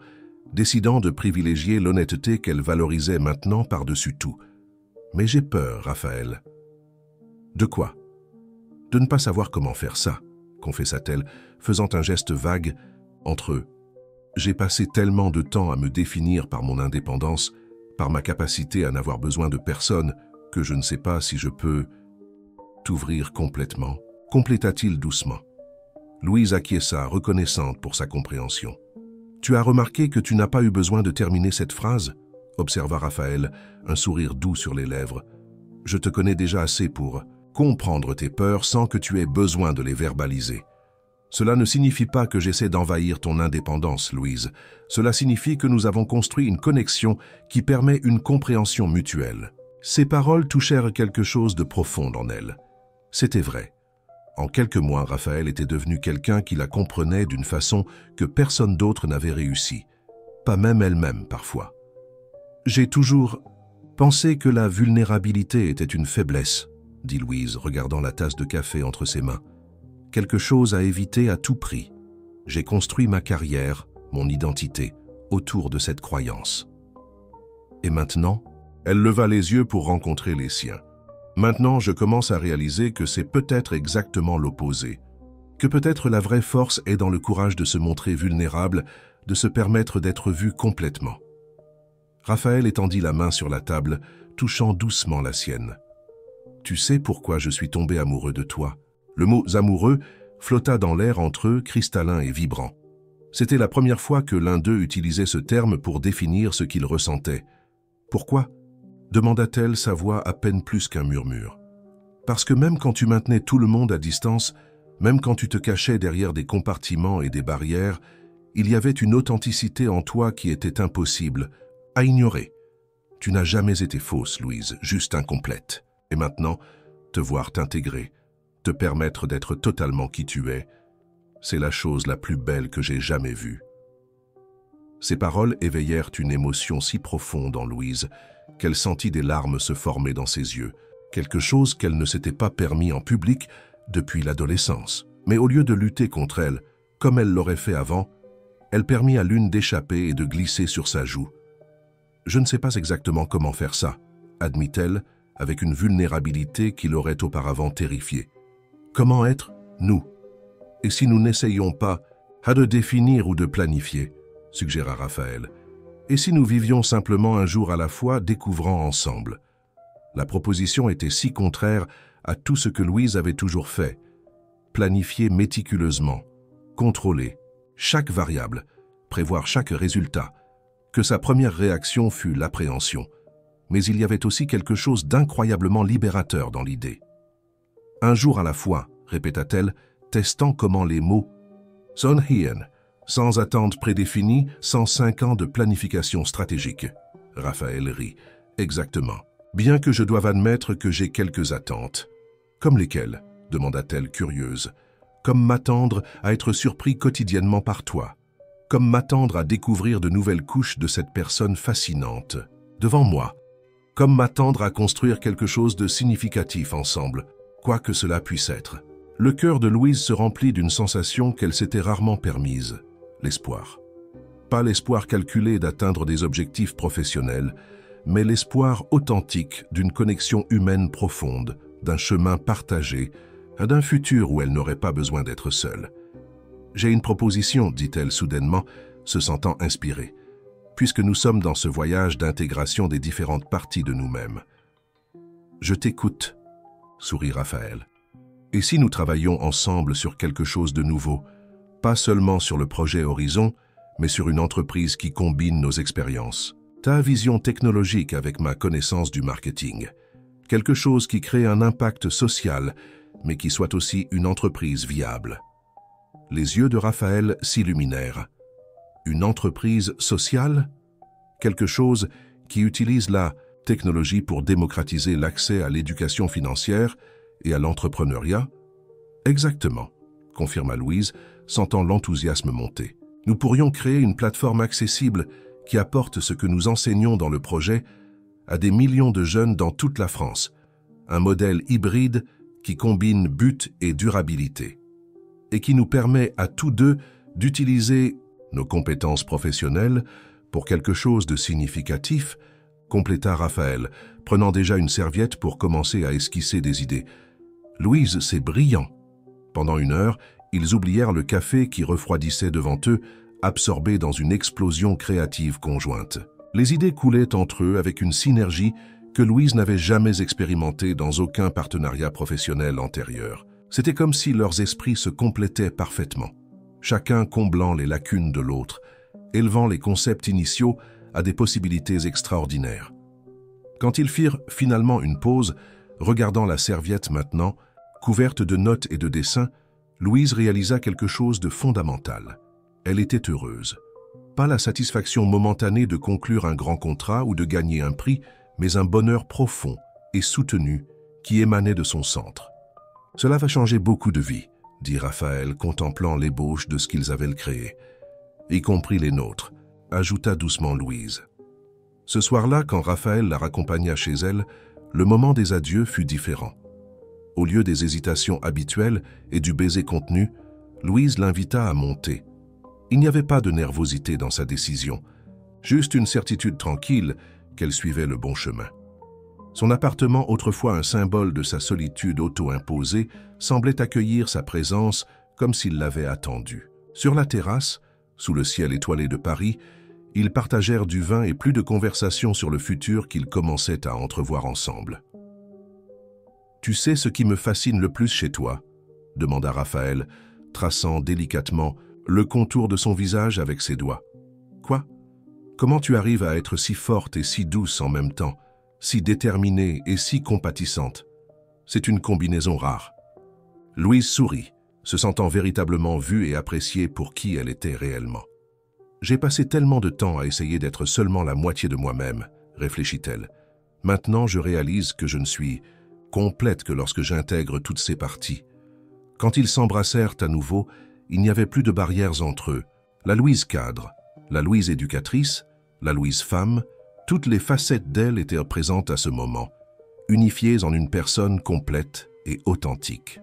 décidant de privilégier l'honnêteté qu'elle valorisait maintenant par-dessus tout. « Mais j'ai peur, Raphaël. »« De quoi ?»« De ne pas savoir comment faire ça, » confessa-t-elle, faisant un geste vague entre eux. « J'ai passé tellement de temps à me définir par mon indépendance, par ma capacité à n'avoir besoin de personne, que je ne sais pas si je peux t'ouvrir complètement, » compléta-t-il doucement. Louise acquiesça, reconnaissante pour sa compréhension. « Tu as remarqué que tu n'as pas eu besoin de terminer cette phrase ?» observa Raphaël, un sourire doux sur les lèvres. « Je te connais déjà assez pour comprendre tes peurs sans que tu aies besoin de les verbaliser. Cela ne signifie pas que j'essaie d'envahir ton indépendance, Louise. Cela signifie que nous avons construit une connexion qui permet une compréhension mutuelle. » Ces paroles touchèrent quelque chose de profond en elle. C'était vrai. En quelques mois, Raphaël était devenu quelqu'un qui la comprenait d'une façon que personne d'autre n'avait réussi, pas même elle-même parfois. « J'ai toujours pensé que la vulnérabilité était une faiblesse, » dit Louise, regardant la tasse de café entre ses mains. « Quelque chose à éviter à tout prix. J'ai construit ma carrière, mon identité, autour de cette croyance. » Et maintenant, elle leva les yeux pour rencontrer les siens. Maintenant, je commence à réaliser que c'est peut-être exactement l'opposé. Que peut-être la vraie force est dans le courage de se montrer vulnérable, de se permettre d'être vu complètement. Raphaël étendit la main sur la table, touchant doucement la sienne. « Tu sais pourquoi je suis tombé amoureux de toi ?» Le mot « amoureux » flotta dans l'air entre eux, cristallin et vibrant. C'était la première fois que l'un d'eux utilisait ce terme pour définir ce qu'il ressentait. « Pourquoi ?» demanda-t-elle, sa voix à peine plus qu'un murmure. « Parce que même quand tu maintenais tout le monde à distance, même quand tu te cachais derrière des compartiments et des barrières, il y avait une authenticité en toi qui était impossible à ignorer. Tu n'as jamais été fausse, Louise, juste incomplète. Et maintenant, te voir t'intégrer, te permettre d'être totalement qui tu es, c'est la chose la plus belle que j'ai jamais vue. » Ces paroles éveillèrent une émotion si profonde en Louise qu'elle sentit des larmes se former dans ses yeux, quelque chose qu'elle ne s'était pas permis en public depuis l'adolescence. Mais au lieu de lutter contre elle, comme elle l'aurait fait avant, elle permit à l'une d'échapper et de glisser sur sa joue. « Je ne sais pas exactement comment faire ça, » admit-elle, avec une vulnérabilité qui l'aurait auparavant terrifiée. « Comment être nous? Et si nous n'essayions pas à de définir ou de planifier ?» suggéra Raphaël. « Et si nous vivions simplement un jour à la fois, découvrant ensemble ?» La proposition était si contraire à tout ce que Louise avait toujours fait. Planifier méticuleusement, contrôler chaque variable, prévoir chaque résultat, que sa première réaction fut l'appréhension. Mais il y avait aussi quelque chose d'incroyablement libérateur dans l'idée. « Un jour à la fois », répéta-t-elle, testant comment les mots « son hien », sans attente prédéfinie, sans 5 ans de planification stratégique. Raphaël rit. « Exactement. Bien que je doive admettre que j'ai quelques attentes. »« Comme lesquelles ?» demanda-t-elle curieuse. « Comme m'attendre à être surpris quotidiennement par toi. Comme m'attendre à découvrir de nouvelles couches de cette personne fascinante, devant moi. Comme m'attendre à construire quelque chose de significatif ensemble, quoi que cela puisse être. » Le cœur de Louise se remplit d'une sensation qu'elle s'était rarement permise, l'espoir. Pas l'espoir calculé d'atteindre des objectifs professionnels, mais l'espoir authentique d'une connexion humaine profonde, d'un chemin partagé, d'un futur où elle n'aurait pas besoin d'être seule. « J'ai une proposition, dit-elle soudainement, se sentant inspirée, puisque nous sommes dans ce voyage d'intégration des différentes parties de nous-mêmes. »« Je t'écoute, » sourit Raphaël. « Et si nous travaillions ensemble sur quelque chose de nouveau, pas seulement sur le projet Horizon, mais sur une entreprise qui combine nos expériences, ta vision technologique avec ma connaissance du marketing, quelque chose qui crée un impact social, mais qui soit aussi une entreprise viable. » Les yeux de Raphaël s'illuminèrent. Une entreprise sociale? Quelque chose qui utilise la technologie pour démocratiser l'accès à l'éducation financière et à l'entrepreneuriat? Exactement, confirma Louise, sentant l'enthousiasme monter. Nous pourrions créer une plateforme accessible qui apporte ce que nous enseignons dans le projet à des millions de jeunes dans toute la France. Un modèle hybride qui combine but et durabilité et qui nous permet à tous deux d'utiliser nos compétences professionnelles pour quelque chose de significatif, compléta Raphaël, prenant déjà une serviette pour commencer à esquisser des idées. Louise, c'est brillant. Pendant 1 heure, ils oublièrent le café qui refroidissait devant eux, absorbés dans une explosion créative conjointe. Les idées coulaient entre eux avec une synergie que Louise n'avait jamais expérimentée dans aucun partenariat professionnel antérieur. C'était comme si leurs esprits se complétaient parfaitement, chacun comblant les lacunes de l'autre, élevant les concepts initiaux à des possibilités extraordinaires. Quand ils firent finalement une pause, regardant la serviette maintenant, couverte de notes et de dessins, Louise réalisa quelque chose de fondamental. Elle était heureuse. Pas la satisfaction momentanée de conclure un grand contrat ou de gagner un prix, mais un bonheur profond et soutenu qui émanait de son centre. « Cela va changer beaucoup de vies, » dit Raphaël, contemplant l'ébauche de ce qu'ils avaient créé. « Y compris les nôtres, » ajouta doucement Louise. Ce soir-là, quand Raphaël la raccompagna chez elle, le moment des adieux fut différent. Au lieu des hésitations habituelles et du baiser contenu, Louise l'invita à monter. Il n'y avait pas de nervosité dans sa décision, juste une certitude tranquille qu'elle suivait le bon chemin. Son appartement, autrefois un symbole de sa solitude auto-imposée, semblait accueillir sa présence comme s'il l'avait attendue. Sur la terrasse, sous le ciel étoilé de Paris, ils partagèrent du vin et plus de conversations sur le futur qu'ils commençaient à entrevoir ensemble. « Tu sais ce qui me fascine le plus chez toi ?» demanda Raphaël, traçant délicatement le contour de son visage avec ses doigts. « Quoi? Comment tu arrives à être si forte et si douce en même temps, si déterminée et si compatissante? C'est une combinaison rare. » Louise sourit, se sentant véritablement vue et appréciée pour qui elle était réellement. « J'ai passé tellement de temps à essayer d'être seulement la moitié de moi-même, » réfléchit-elle. « Maintenant, je réalise que je ne suis complète que lorsque j'intègre toutes ces parties. » Quand ils s'embrassèrent à nouveau, il n'y avait plus de barrières entre eux. La Louise cadre, la Louise éducatrice, la Louise femme, toutes les facettes d'elle étaient présentes à ce moment, unifiées en une personne complète et authentique.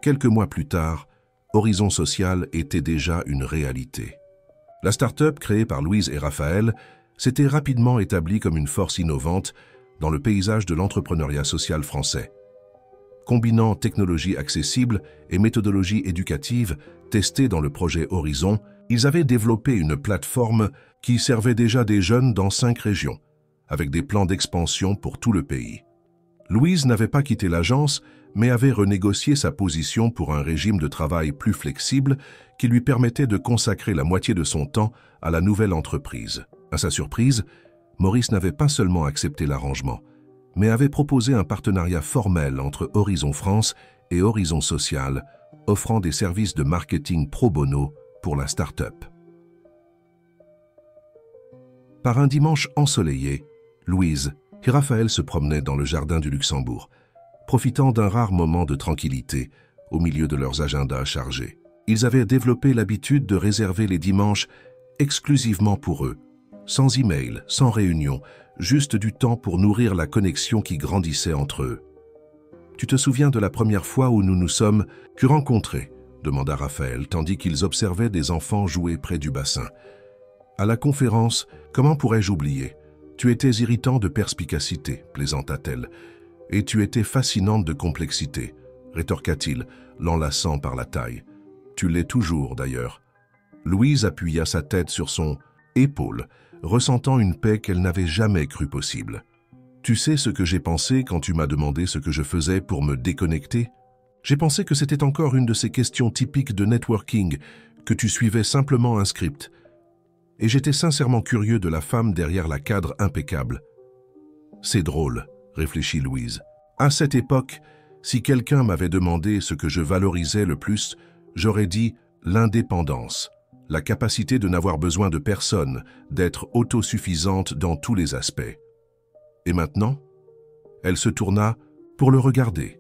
Quelques mois plus tard, Horizon Social était déjà une réalité. La start-up créée par Louise et Raphaël s'était rapidement établie comme une force innovante dans le paysage de l'entrepreneuriat social français. Combinant technologie accessible et méthodologie éducative testée dans le projet Horizon, ils avaient développé une plateforme qui servait déjà des jeunes dans 5 régions, avec des plans d'expansion pour tout le pays. Louise n'avait pas quitté l'agence, mais avait renégocié sa position pour un régime de travail plus flexible qui lui permettait de consacrer la moitié de son temps à la nouvelle entreprise. À sa surprise, Maurice n'avait pas seulement accepté l'arrangement, mais avait proposé un partenariat formel entre Horizon France et Horizon Social, offrant des services de marketing pro bono pour la start-up. Par un dimanche ensoleillé, Louise, et Raphaël se promenait dans le jardin du Luxembourg, profitant d'un rare moment de tranquillité au milieu de leurs agendas chargés. Ils avaient développé l'habitude de réserver les dimanches exclusivement pour eux, sans email, sans réunion, juste du temps pour nourrir la connexion qui grandissait entre eux. « Tu te souviens de la première fois où nous nous sommes rencontrés ?» demanda Raphaël, tandis qu'ils observaient des enfants jouer près du bassin. « À la conférence, comment pourrais-je oublier? Tu étais irritant de perspicacité, plaisanta-t-elle, et tu étais fascinante de complexité, rétorqua-t-il, l'enlaçant par la taille. Tu l'es toujours, d'ailleurs. » Louise appuya sa tête sur son épaule, ressentant une paix qu'elle n'avait jamais cru possible. « Tu sais ce que j'ai pensé quand tu m'as demandé ce que je faisais pour me déconnecter? J'ai pensé que c'était encore une de ces questions typiques de networking, que tu suivais simplement un script. Et j'étais sincèrement curieux de la femme derrière la cadre impeccable. »« C'est drôle, » réfléchit Louise. « À cette époque, si quelqu'un m'avait demandé ce que je valorisais le plus, j'aurais dit l'indépendance, la capacité de n'avoir besoin de personne, d'être autosuffisante dans tous les aspects. Et maintenant ?» Elle se tourna pour le regarder,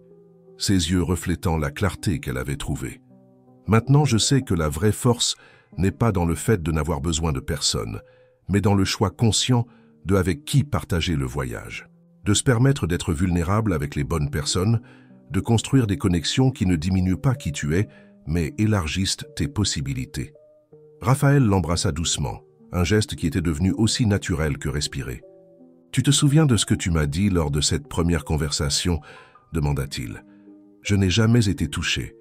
ses yeux reflétant la clarté qu'elle avait trouvée. « Maintenant, je sais que la vraie force n'est pas dans le fait de n'avoir besoin de personne, mais dans le choix conscient de avec qui partager le voyage. De se permettre d'être vulnérable avec les bonnes personnes, de construire des connexions qui ne diminuent pas qui tu es, mais élargissent tes possibilités. » Raphaël l'embrassa doucement, un geste qui était devenu aussi naturel que respirer. « Tu te souviens de ce que tu m'as dit lors de cette première conversation ?» demanda-t-il. « Je n'ai jamais été touché.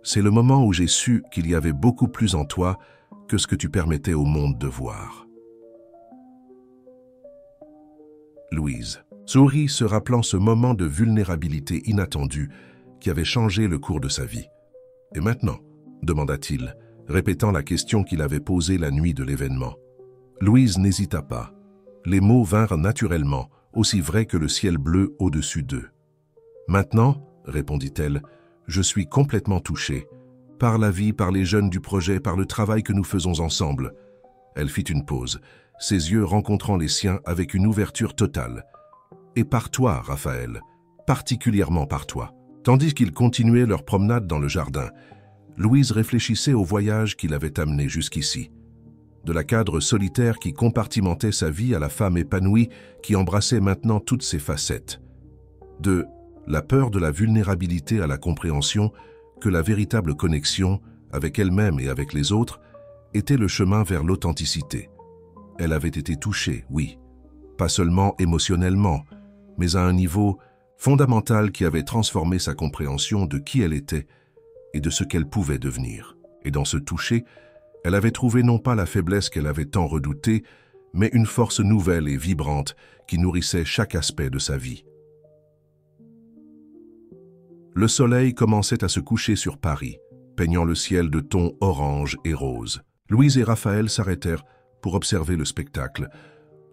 C'est le moment où j'ai su qu'il y avait beaucoup plus en toi que ce que tu permettais au monde de voir. » Louise sourit, se rappelant ce moment de vulnérabilité inattendue qui avait changé le cours de sa vie. « Et maintenant ?» demanda-t-il, répétant la question qu'il avait posée la nuit de l'événement. Louise n'hésita pas. Les mots vinrent naturellement, aussi vrais que le ciel bleu au-dessus d'eux. « Maintenant, » répondit-elle, « je suis complètement touchée. Par la vie, par les jeunes du projet, par le travail que nous faisons ensemble. » Elle fit une pause, ses yeux rencontrant les siens avec une ouverture totale. « Et par toi, Raphaël, particulièrement par toi. » Tandis qu'ils continuaient leur promenade dans le jardin, Louise réfléchissait au voyage qui l'avait amené jusqu'ici. De la cadre solitaire qui compartimentait sa vie à la femme épanouie qui embrassait maintenant toutes ses facettes. De la peur de la vulnérabilité à la compréhension que la véritable connexion, avec elle-même et avec les autres, était le chemin vers l'authenticité. Elle avait été touchée, oui, pas seulement émotionnellement, mais à un niveau fondamental qui avait transformé sa compréhension de qui elle était et de ce qu'elle pouvait devenir. Et dans ce toucher, elle avait trouvé non pas la faiblesse qu'elle avait tant redoutée, mais une force nouvelle et vibrante qui nourrissait chaque aspect de sa vie. Le soleil commençait à se coucher sur Paris, peignant le ciel de tons orange et rose. Louise et Raphaël s'arrêtèrent pour observer le spectacle,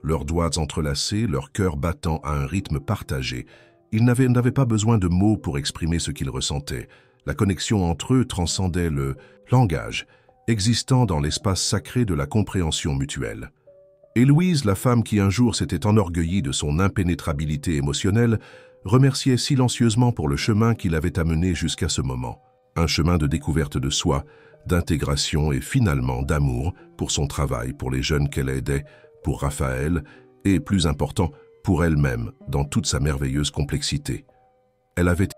leurs doigts entrelacés, leurs cœurs battant à un rythme partagé. Ils n'avaient pas besoin de mots pour exprimer ce qu'ils ressentaient. La connexion entre eux transcendait le langage, existant dans l'espace sacré de la compréhension mutuelle. Et Louise, la femme qui un jour s'était enorgueillie de son impénétrabilité émotionnelle, remerciait silencieusement pour le chemin qui l'avait amené jusqu'à ce moment. Un chemin de découverte de soi, d'intégration et finalement d'amour pour son travail, pour les jeunes qu'elle aidait, pour Raphaël et, plus important, pour elle-même dans toute sa merveilleuse complexité. Elle avait